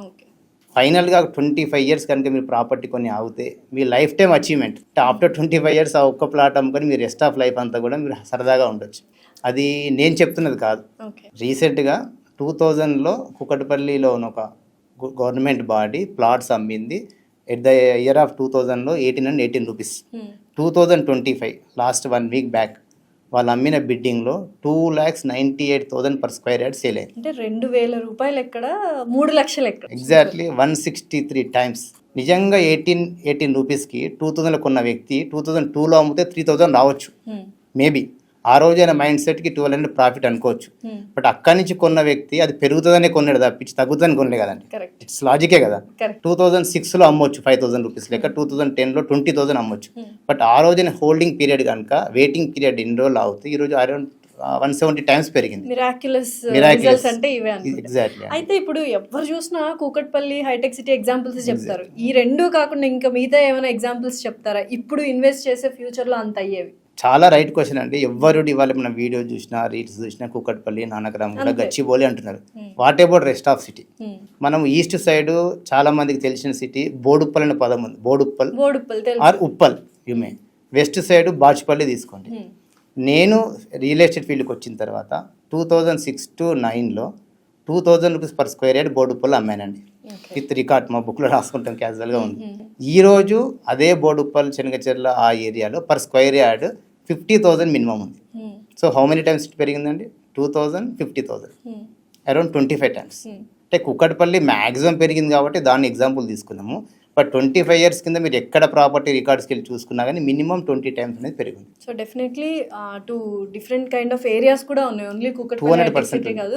S2: ఫైనల్గా 25 ఇయర్స్ కనుక మీరు ప్రాపర్టీ కొన్ని ఆగితే మీ life time achievement. After 25 years ఆ ఒక్క ప్లాట్ అమ్ముకొని మీరు రెస్ట్ ఆఫ్ లైఫ్ అంతా కూడా మీరు సరదాగా ఉండొచ్చు. అది నేను చెప్తున్నది కాదు. రీసెంట్గా 2000లో కుకట్పల్లిలో ఉన్న ఒక గవర్నమెంట్ బాడీ ప్లాట్స్ అమ్మింది ఎట్ ద ఇయర్ ఆఫ్ 2000లో 18 రూపీస్. 2025 లాస్ట్ 1 వీక్ బ్యాక్ వాళ్ళు అమ్మిన బిడ్డింగ్లో 2,98,000 per square yard సేల్ అయింది.
S1: అంటే 2,000 రూపాయలు ఎక్కడ, 3 లక్షలు ఎక్కడ?
S2: Exactly 163 times. నిజంగా 18 రూపీస్కి 2000లో కొన్న వ్యక్తి 2002లో అమ్మితే 3,000 రావచ్చు మేబీ. ఆ రోజు ఆయన మైండ్ సెట్కి 1200 ప్రాఫిట్ అనుకోవచ్చు. బట్ అక్కడి నుంచి కొన్న వ్యక్తి అది పెరుగుతుందనే కొన్నాడు తప్పించి తగ్గుతుందని కొనలే కదండి. ఇట్స్ లాజికే కదా. 2006లో అమ్మొచ్చు 5,000 రూపీస్ లెక్క, 2010లో 20,000 అమ్మొచ్చు. బట్ ఆ రోజున హోల్డింగ్ పీరియడ్ కనుక వెయిటింగ్ పీరియడ్ ఎన్ని రోజులు అవుతుంది, ఈ రోజు అరౌండ్ 170 టైమ్స్ పెరిగింది.
S1: మిరాక్యులస్ రిజల్ట్స్ అంటే ఇవే అన్నమాట.
S2: ఎగ్జాక్ట్లీ.
S1: అయితే ఇప్పుడు ఎవరు చూసినా కూకట్పల్లి, హైటెక్ సిటీ ఎగ్జాంపుల్స్ చెప్తారు. ఈ రెండు కాకుండా ఇంకా మిగతా ఏమైనా ఎగ్జాంపుల్స్ చెప్తారా ఇప్పుడు ఇన్వెస్ట్ చేసే ఫ్యూచర్లో అంత అయ్యేవి?
S2: చాలా రైట్ క్వశ్చన్ అండి. ఎవరు ఇవాళ మన వీడియో చూసినా, రీల్స్ చూసినా కూకట్పల్లి, నానక్రామ్ కూడా గచ్చిబౌలి అంటున్నారు. What about rest of city? మనం ఈస్ట్ సైడ్ చాలా మందికి తెలిసిన సిటీ బోడుప్పల్ అనే పదం ఉంది. బోడుప్పల్ ఆర్ ఉప్పల్ యుమే. వెస్ట్ సైడ్ బాచ్పల్లి తీసుకోండి. నేను రియల్ ఎస్టేట్ ఫీల్డ్కి వచ్చిన తర్వాత 2006 to 2009లో 2,000 rupees per square yard Boduppal అమ్మానండి. విత్ రికార్డ్ మా బుక్లో రాసుకుంటాం, క్యాజువల్గా ఉంది. ఈరోజు అదే బోడుప్పల్, చెనగచెర్ల ఆ ఏరియాలో per square yard 50,000 మినిమం ఉంది. సో హౌ మెనీ టైమ్స్ పెరిగిందండి? 2,000, 50,000, అరౌండ్ 25 టైమ్స్. అంటే కుక్కట్పల్లి మ్యాక్సిమం పెరిగింది కాబట్టి దాన్ని ఎగ్జాంపుల్ తీసుకున్నాము. బట్ 25 ఇయర్స్ కింద మీరు ఎక్కడ ప్రాపర్టీ రికార్డ్స్కి వెళ్ళి చూసుకున్నా కానీ మినిమం 20 టైమ్స్ అనేది పెరిగింది.
S1: So definitely two different kind of areas కూడా ఉన్నాయి. ఓన్లీ కుక్కట్పల్లి కాదు,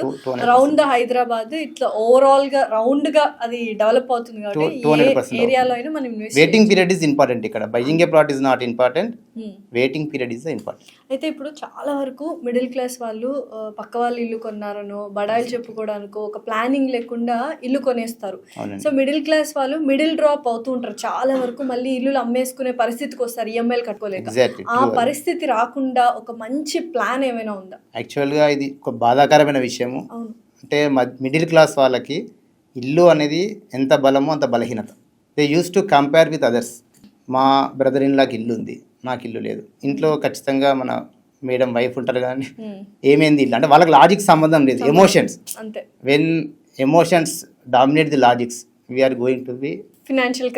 S1: రౌండ్ ద హైదరాబాద్ ఇట్లా ఓవరాల్ గా రౌండ్ గా అది డెవలప్ అవుతుంది కాబట్టి ఏరియాలో అయినా మనం invest.
S2: Waiting period is important. ఇక్కడ buying a plot is not important, waiting period is important.
S1: అయితే ఇప్పుడు చాలా వరకు మిడిల్ క్లాస్ వాళ్ళు పక్క వాళ్ళు ఇల్లు కొన్నారనో, బడాయిలు చెప్పుకోవడానికో ఒక ప్లానింగ్ లేకుండా ఇల్లు కొనేస్తారు. సో మిడిల్ క్లాస్ వాళ్ళు మిడిల్ డ్రాప్ అవుతూ ఉంటారు చాలా వరకు. మళ్ళీ ఇల్లు అమ్మేసుకునే పరిస్థితికి వస్తారు ఈఎంఐలు కట్టుకోలేక. ఆ పరిస్థితి రాకుండా ఒక మంచి ప్లాన్ ఏమైనా ఉందా?
S2: యాక్చువల్గా ఇది ఒక బాధాకరమైన విషయము. అంటే మిడిల్ క్లాస్ వాళ్ళకి ఇల్లు అనేది ఎంత బలమో అంత బలహీనత. They use to compare with others. మా బ్రదర్ ఇన్ లాకి ఇల్లు ఉంది, నాకు ఇల్లు లేదు. ఇంట్లో ఖచ్చితంగా మన మేడం వైఫ్ ఉంటారు కదండి, ఏమైంది ఇల్లు అంటే వాళ్ళకి లాజిక్ సంబంధం లేదు, emotions. When emotions dominate the logics we are going to be financial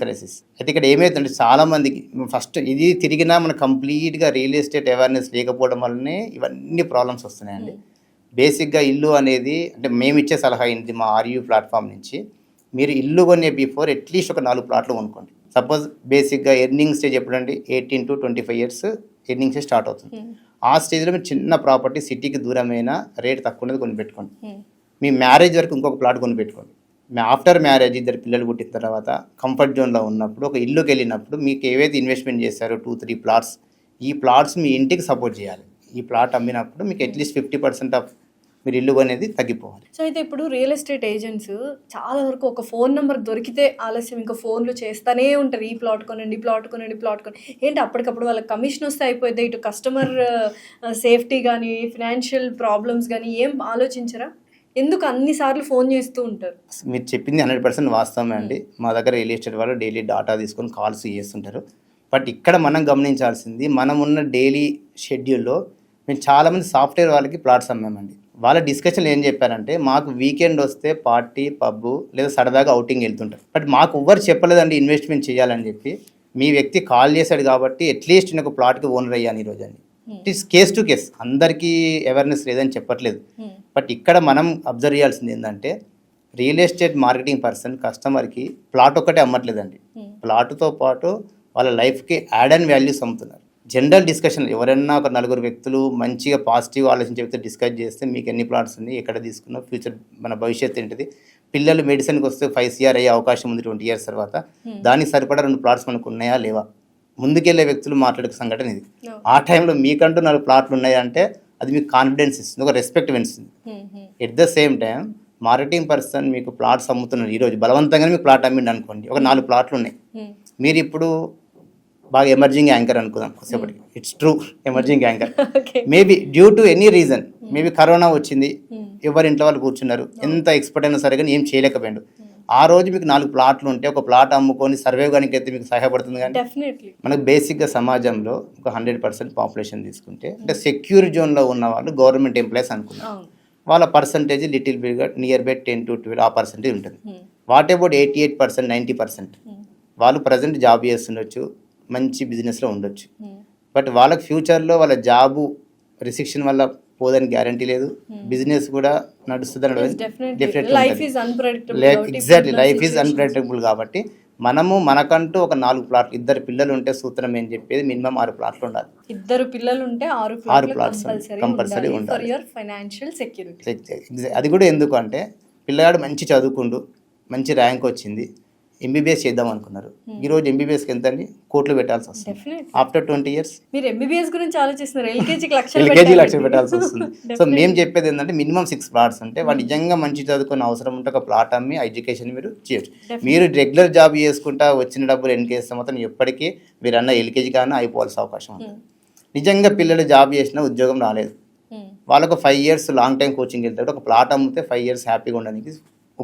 S2: crisis. అయితే ఇక్కడ ఏమైతుందంటే చాలా మందికి ఫస్ట్ ఇది తిరిగినా మన కంప్లీట్గా రియల్ ఎస్టేట్ అవేర్నెస్ లేకపోవడం వల్లనే ఇవన్నీ ప్రాబ్లమ్స్ వస్తున్నాయండి. బేసిక్గా ఇల్లు అనేది అంటే మేము ఇచ్చే సలహా ఏంటి మా ఆర్యూ ప్లాట్ఫామ్ నుంచి, మీరు ఇల్లు కొనే బిఫోర్ అట్లీస్ట్ ఒక 4 ప్లాట్లు కొనుక్కోండి. సపోజ్ బేసిక్గా ఎర్నింగ్ స్టేజ్ ఎప్పుడండి 18 to 25 years earning stage start అవుతుంది. ఆ స్టేజ్లో మీరు చిన్న ప్రాపర్టీ సిటీకి దూరమైన రేట్ తక్కువ ఉన్నది కొని పెట్టుకోండి. మీ మ్యారేజ్ వరకు ఇంకొక ప్లాట్ కొని పెట్టుకోండి. ఆఫ్టర్ మ్యారేజ్ ఇద్దరు పిల్లలు పుట్టిన తర్వాత కంఫర్ట్ జోన్లో ఉన్నప్పుడు ఒక ఇల్లుకి వెళ్ళినప్పుడు మీకు ఏవైతే ఇన్వెస్ట్మెంట్ చేశారో 2-3 ప్లాట్స్, ఈ ప్లాట్స్ మీ ఇంటికి సపోర్ట్ చేయాలి. ఈ ప్లాట్ అమ్మినప్పుడు మీకు అట్లీస్ట్ 50% ఆఫ్ మీరు ఇల్లు అనేది తగ్గిపోవాలి.
S1: సో అయితే ఇప్పుడు రియల్ ఎస్టేట్ ఏజెంట్స్ చాలా వరకు ఒక ఫోన్ నెంబర్ దొరికితే ఆలస్యం ఇంకా ఫోన్లు చేస్తూనే ఉంటారు. ఈ ప్లాట్ కొనండి, ప్లాట్ కొనండి, ప్లాట్ కొనండి. ఏంటి అప్పటికప్పుడు వాళ్ళకి కమిషన్ వస్తే అయిపోద్ది. ఇటు కస్టమర్ సేఫ్టీ కానీ ఫినాన్షియల్ ప్రాబ్లమ్స్ కానీ ఏం ఆలోచించరా? ఎందుకు అన్నిసార్లు ఫోన్ చేస్తూ ఉంటారు?
S2: మీరు చెప్పింది 100% వాస్తవమే అండి. మా దగ్గర రియల్ ఎస్టేట్ వాళ్ళు డైలీ డాటా తీసుకొని కాల్స్ చేస్తుంటారు. బట్ ఇక్కడ మనం గమనించాల్సింది, మనం ఉన్న డైలీ షెడ్యూల్లో మేము చాలామంది సాఫ్ట్వేర్ వాళ్ళకి ప్లాట్స్ అమ్మామండి. వాళ్ళ డిస్కషన్ ఏం చెప్పారంటే, మాకు వీకెండ్ వస్తే పార్టీ, పబ్బు లేదా సరదాగా అవుటింగ్ వెళ్తుంటారు. బట్ మాకు ఎవ్వరు చెప్పలేదండి ఇన్వెస్ట్మెంట్ చేయాలని చెప్పి. మీ వ్యక్తి కాల్ చేశాడు కాబట్టి అట్లీస్ట్ నేను ఒక ప్లాట్కి ఓనర్ అయ్యాను ఈరోజు అని. It is case to case, అందరికీ అవేర్నెస్ లేదని చెప్పట్లేదు. బట్ ఇక్కడ మనం అబ్జర్వ్ చేయాల్సింది ఏంటంటే, రియల్ ఎస్టేట్ మార్కెటింగ్ పర్సన్ కస్టమర్కి ప్లాట్ ఒక్కటే అమ్మట్లేదండి. ప్లాట్తో పాటు వాళ్ళ లైఫ్కి యాడ్ అండ్ వాల్యూస్ అమ్ముతున్నారు. జనరల్ డిస్కషన్ ఎవరైనా ఒక 4 వ్యక్తులు మంచిగా పాజిటివ్ ఆలోచించే వ్యక్తులు డిస్కస్ చేస్తే మీకు ఎన్ని ప్లాట్స్ ఉన్నాయి, ఎక్కడ తీసుకున్నావు, ఫ్యూచర్ మన భవిష్యత్తు ఏంటిది, పిల్లలు మెడిసిన్కి వస్తే 5 CR అయ్యే అవకాశం ఉంది 20 years తర్వాత, దానికి సరిపడా 2 ప్లాట్స్ మనకు ఉన్నాయా లేవా, ముందుకెళ్ళే వ్యక్తులు మాట్లాడే సంఘటన ఇది. ఆ టైంలో మీకంటూ 4 ప్లాట్లు ఉన్నాయా అంటే అది మీకు కాన్ఫిడెన్స్ ఇస్తుంది, ఒక రెస్పెక్ట్ పెంచుతుంది. At the same time marketing person మీకు ప్లాట్స్ అమ్ముతున్నారు ఈరోజు, బలవంతంగానే మీకు ప్లాట్ అమ్మిండి అనుకోండి, ఒక 4 ప్లాట్లు ఉన్నాయి, మీరు ఇప్పుడు బాగా ఎమర్జింగ్ యాంకర్ అనుకుందాం కొద్దిసేపటికి, it's true emerging anchor, maybe due to any reason, maybe corona వచ్చింది, ఎవరి ఇంట్లో వాళ్ళు కూర్చున్నారు, ఎంత ఎక్స్పర్ట్ అయినా సరే కానీ ఏం చేయలేకపోయాడు. ఆ రోజు మీకు 4 ప్లాట్లు ఉంటే ఒక ప్లాట్ అమ్ముకొని సర్వే కానీ అయితే మీకు సహాయపడుతుంది. కానీ మనకు బేసిక్గా సమాజంలో ఒక 100% పాపులేషన్ తీసుకుంటే, అంటే సెక్యూర్ జోన్లో ఉన్న వాళ్ళు గవర్నమెంట్ ఎంప్లాయీస్ అనుకున్నారు, వాళ్ళ పర్సంటేజ్ లిటిల్ బిట్గా నియర్ బై 10 to 12 ఆ పర్సంటేజ్ ఉంటుంది. వాట్ అబౌట్ 88%, 90% వాళ్ళు ప్రజెంట్ జాబ్ చేస్తుండొచ్చు, మంచి బిజినెస్లో ఉండొచ్చు. బట్ వాళ్ళకి ఫ్యూచర్లో వాళ్ళ జాబు రిస్ట్రిక్షన్ వల్ల పోదని గ్యారంటీ లేదు, బిజినెస్ కూడా నడుస్తుందని ఎగ్జాక్ట్లీ లైఫ్ ఈజ్ అన్ప్రెడిక్టబుల్. కాబట్టి మనము మనకంటూ ఒక 4 ప్లాట్లు, 2 పిల్లలు ఉంటే సూత్రం ఏం చెప్పేది మినిమం 6 ప్లాట్లు ఉండాలి.
S1: 2 పిల్లలు ఉంటే 6 ప్లాట్స్ కంపల్సరీ ఉండాలి ఫర్ ఫైనాన్షియల్ సెక్యూరిటీ.
S2: అది కూడా ఎందుకు అంటే, పిల్లగాడు మంచి చదువుకుండు, మంచి ర్యాంక్ వచ్చింది, ఎంబీబీఎస్ చేద్దాం అనుకున్నారు, ఈ రోజు ఎంబీబీఎస్కి ఎంత అండి, కోట్లు పెట్టాల్సి వస్తుంది. ఆఫ్టర్ 20 years
S1: మీరు ఎంబీబీఎస్ గురించి ఆలోచిస్తున్నారు, ఎల్కేజీ
S2: లక్షలు పెట్టాల్సి వస్తుంది. సో మేము చెప్పేది ఏంటంటే, మినిమం 6 ప్లాట్స్ ఉంటే వాడు నిజంగా మంచి చదువుకునే అవసరం ఉంటే ఒక ప్లాట్ అమ్మి ఎడ్యుకేషన్ మీరు చేయొచ్చు. మీరు రెగ్యులర్ జాబ్ చేసుకుంటా వచ్చిన డబ్బులు ఎన్కేస్తే మాత్రం ఎప్పటికీ మీరు అన్న ఎల్కేజీ కానీ అయిపోవాల్సిన అవకాశం ఉంది. నిజంగా పిల్లలు జాబ్ చేసినా ఉద్యోగం రాలేదు, వాళ్ళకు 5 years లాంగ్ టైం కోచింగ్ వెళ్తాడు, ఒక ప్లాట్ అమ్మితే 5 years హ్యాపీగా ఉండడానికి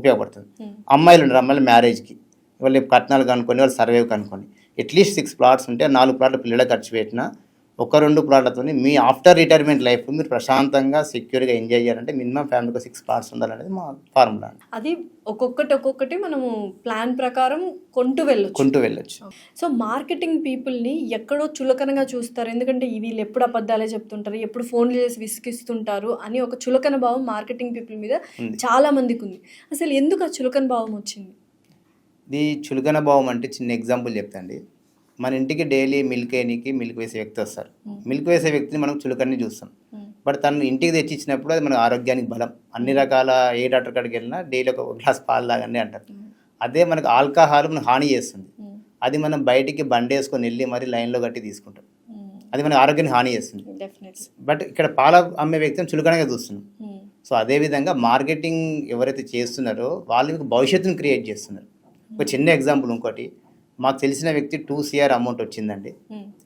S2: ఉపయోగపడుతుంది. అమ్మాయిలు ఉన్నారు, అమ్మాయిలు మ్యారేజ్కి వాళ్ళు కట్నాలు కనుక్కొని వాళ్ళు సర్వే కనుక్కొని అట్లీస్ట్ 6 ప్లాట్స్ ఉంటే 4 ప్లాట్లు పిల్లలకు ఖర్చు పెట్టినా 1-2 ప్లాట్లతో మీ ఆఫ్టర్ రిటైర్మెంట్ లైఫ్ మీరు ప్రశాంతంగా సెక్యూర్గా ఎంజాయ్ చేయాలంటే మినిమం ఫ్యామిలీకి 6 ప్లాట్స్ ఉండాలనేది మా ఫార్ములా.
S1: అది ఒక్కొక్కటి మనము ప్లాన్ ప్రకారం కొంటూ వెళ్ళొచ్చు. సో మార్కెటింగ్ పీపుల్ని ఎక్కడో చులకనగా చూస్తారు, ఎందుకంటే వీళ్ళు ఎప్పుడు అబద్ధాలే చెప్తుంటారు, ఎప్పుడు ఫోన్లు చేసి విసిగిస్తుంటారు అని ఒక చులకన భావం మార్కెటింగ్ పీపుల్ మీద చాలా మందికి ఉంది. అసలు ఎందుకు ఆ చులకన భావం వచ్చింది?
S2: ఇది చులకన భావం అంటే చిన్న ఎగ్జాంపుల్ చెప్తాండి. మన ఇంటికి డైలీ మిల్క్ వేసే వ్యక్తి వస్తారు, మిల్క్ వేసే వ్యక్తిని మనం చులకని చూస్తాం. బట్ తను ఇంటికి తెచ్చి ఇచ్చినప్పుడు అది మన ఆరోగ్యానికి బలం. అన్ని రకాల ఏ డాక్టర్ కాడికి వెళ్ళినా డైలీ ఒక గ్లాస్ పాలు తాగండి అంటారు. అదే మనకు ఆల్కహాల్ మనకు హాని చేస్తుంది, అది మనం బయటికి బండి వేసుకొని వెళ్ళి మరి లైన్లో కట్టి తీసుకుంటాం, అది మన ఆరోగ్యానికి హాని చేస్తుంది. బట్ ఇక్కడ పాల అమ్మే వ్యక్తిని చులకనగా చూస్తున్నాం. సో అదేవిధంగా మార్కెటింగ్ ఎవరైతే చేస్తున్నారో వాళ్ళు మీకు భవిష్యత్తును క్రియేట్ చేస్తున్నారు. ఒక చిన్న ఎగ్జాంపుల్, ఇంకోటి మాకు తెలిసిన వ్యక్తి 2 CR అమౌంట్ వచ్చిందండి,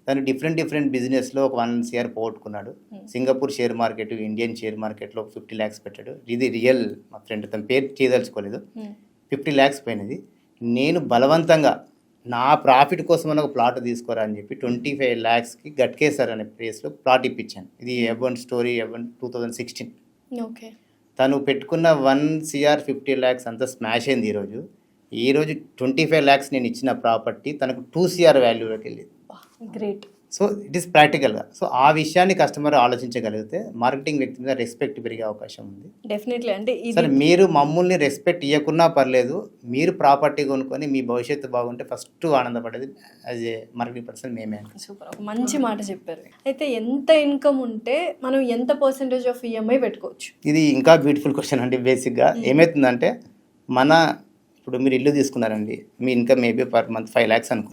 S2: తను డిఫరెంట్ బిజినెస్లో ఒక 1 CR పోగొట్టుకున్నాడు. Singapore share market, Indian share మార్కెట్లో 50 lakhs పెట్టాడు. ఇది రియల్, మా ఫ్రెండ్ తన పేరు చేయదలుచుకోలేదు, 50 lakhs పోయినది. నేను బలవంతంగా నా ప్రాఫిట్ కోసం ఒక ప్లాట్ తీసుకోరా అని చెప్పి 25 lakhsకి గట్కేసర్ అనే ప్లేస్లో ప్లాట్ ఇప్పించాను. ఇది ఎబన్ స్టోరీ 2016. తను పెట్టుకున్న 1 CR 50 lakhs అంతా స్మాష్ అయింది. ఈరోజు 25 lakhs నేను ఇచ్చిన ప్రాపర్టీ తనకు 2 CR వాల్యూలోకి వెళ్ళింది.
S1: గ్రేట్.
S2: సో ఇట్ ఈస్ ప్రాక్టికల్గా. సో ఆ విషయాన్ని కస్టమర్ ఆలోచించగలిగితే మార్కెటింగ్ వ్యక్తి మీద రెస్పెక్ట్ పెరిగే అవకాశం ఉంది.
S1: డెఫినెట్లీ అంటే ఇది
S2: సరే మీరు మమ్మల్ని రెస్పెక్ట్ ఇవ్వకున్నా పర్లేదు, మీరు ప్రాపర్టీ కొనుక్కొని మీ భవిష్యత్తు బాగుంటే ఫస్ట్ ఆనందపడేది యాజ్ ఏ మార్కెటింగ్ పర్సన్ మేమే.
S1: సూపర్, ఒక మంచి మాట చెప్పారు. అయితే ఎంత ఇన్కమ్ ఉంటే మనం ఎంత పర్సెంటేజ్ ఆఫ్ ఈఎంఐ పెట్టుకోవచ్చు?
S2: ఇది ఇంకా బ్యూటిఫుల్ క్వశ్చన్ అండి. బేసిక్గా ఏమవుతుందంటే ఇప్పుడు మీరు ఇల్లు తీసుకున్నారండి, మీ income maybe per month 5 lakhs అనుకో,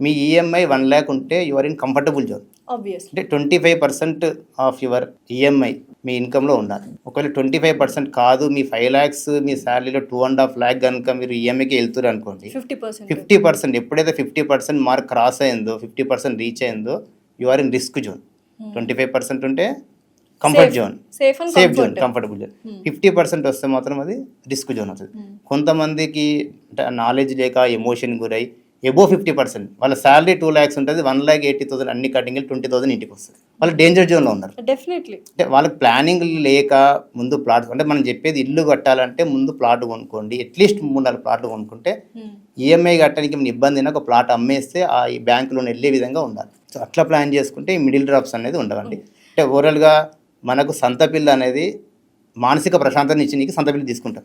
S2: మీ ఈఎంఐ 1 lakh ఉంటే your in comfortable zone.
S1: Obviously
S2: అంటే 25% ఆఫ్ యువర్ ఈఎంఐ మీ ఇన్కంలో ఉండాలి. ఒకవేళ 25% కాదు, మీ 5 lakhs మీ శాలరీలో 2.5 lakh కనుక మీరు ఈఎంఐకి వెళ్తున్నారు అనుకోండి, 50% ఎప్పుడైతే 50% మార్క్ క్రాస్ అయిందో, 50% రీచ్ అయిందో, you are in risk zone. 25% ఉంటే comfort zone, safe zone, comfortable zone. 50% వస్తే మాత్రం అది రిస్క్ జోన్ అవుతుంది. కొంతమందికి అంటే నాలెడ్జ్ లేక ఎమోషన్ గురై ఎబో 50%, వాళ్ళ శాలరీ 2 lakhs ఉంటుంది, 1,80,000 అన్ని కటింగ్ 20,000 ఇంటికి వస్తుంది. వాళ్ళు డేంజర్ జోన్లో ఉన్నారు.
S1: డెఫినెట్లీ
S2: అంటే వాళ్ళకి ప్లానింగ్ లేక ముందు ప్లాట్, అంటే మనం చెప్పేది ఇల్లు కట్టాలంటే ముందు ప్లాట్ కొనుక్కోండి, అట్లీస్ట్ 3-4 ప్లాట్లు కొనుక్కుంటే ఈఎంఐ కట్టడానికి మన ఇబ్బంది అయినా ఒక ప్లాట్ అమ్మేస్తే ఆ ఈ బ్యాంక్ లోన్ వెళ్ళే విధంగా ఉండాలి. సో అట్లా ప్లాన్ చేసుకుంటే ఈ మిడిల్ డ్రాప్స్ అనేది ఉండవండి. అంటే ఓవరాల్గా మనకు సంత పిల్ల అనేది మానసిక ప్రశాంతత ఇచ్చి నీకు సంత పిల్ల తీసుకుంటాం,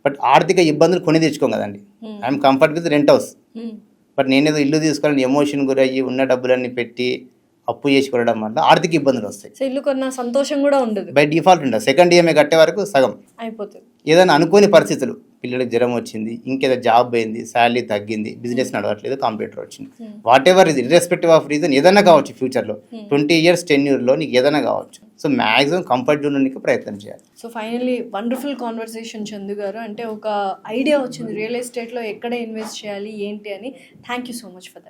S2: బట్ ఆర్థిక ఇబ్బందులు కొని తెచ్చుకోం కదండి. I'm comfort with rent house, but నేనేదో ఇల్లు తీసుకోవాలని ఎమోషన్ గురయ్యి ఉన్న డబ్బులన్నీ పెట్టి అప్పు చేసి కొనడం వల్ల ఆర్థిక ఇబ్బందులు వస్తాయి.
S1: సో ఇల్లు కొన్న సంతోషం కూడా ఉండదు,
S2: బై డిఫాల్ట్ ఉండదు. సెకండ్ ఈఎంఐ కట్టే వరకు సగం
S1: అయిపోతుంది.
S2: ఏదైనా అనుకోని పరిస్థితులు, పిల్లలకు జ్వరం వచ్చింది, ఇంకేదో జాబ్ అయింది, శాలరీ తగ్గింది, బిజినెస్ నడవట్లేదు, కంప్యూటర్ వచ్చింది, వాట్ ఎవర్ ఇది ఇర్రెస్పెక్టివ్ ఆఫ్ రీజన్ ఏదైనా కావచ్చు. ఫ్యూచర్లో 20 years టెన్యూర్లో నీకు ఏదైనా కావచ్చు. సో మ్యాక్సిమం కంఫర్ట్ జోన్ నీకు ప్రయత్నం చేయాలి.
S1: So finally wonderful conversation Chandu గారు. అంటే ఒక ఐడియా వచ్చింది రియల్ ఎస్టేట్లో ఎక్కడ ఇన్వెస్ట్ చేయాలి ఏంటి అని. Thank you so much for that.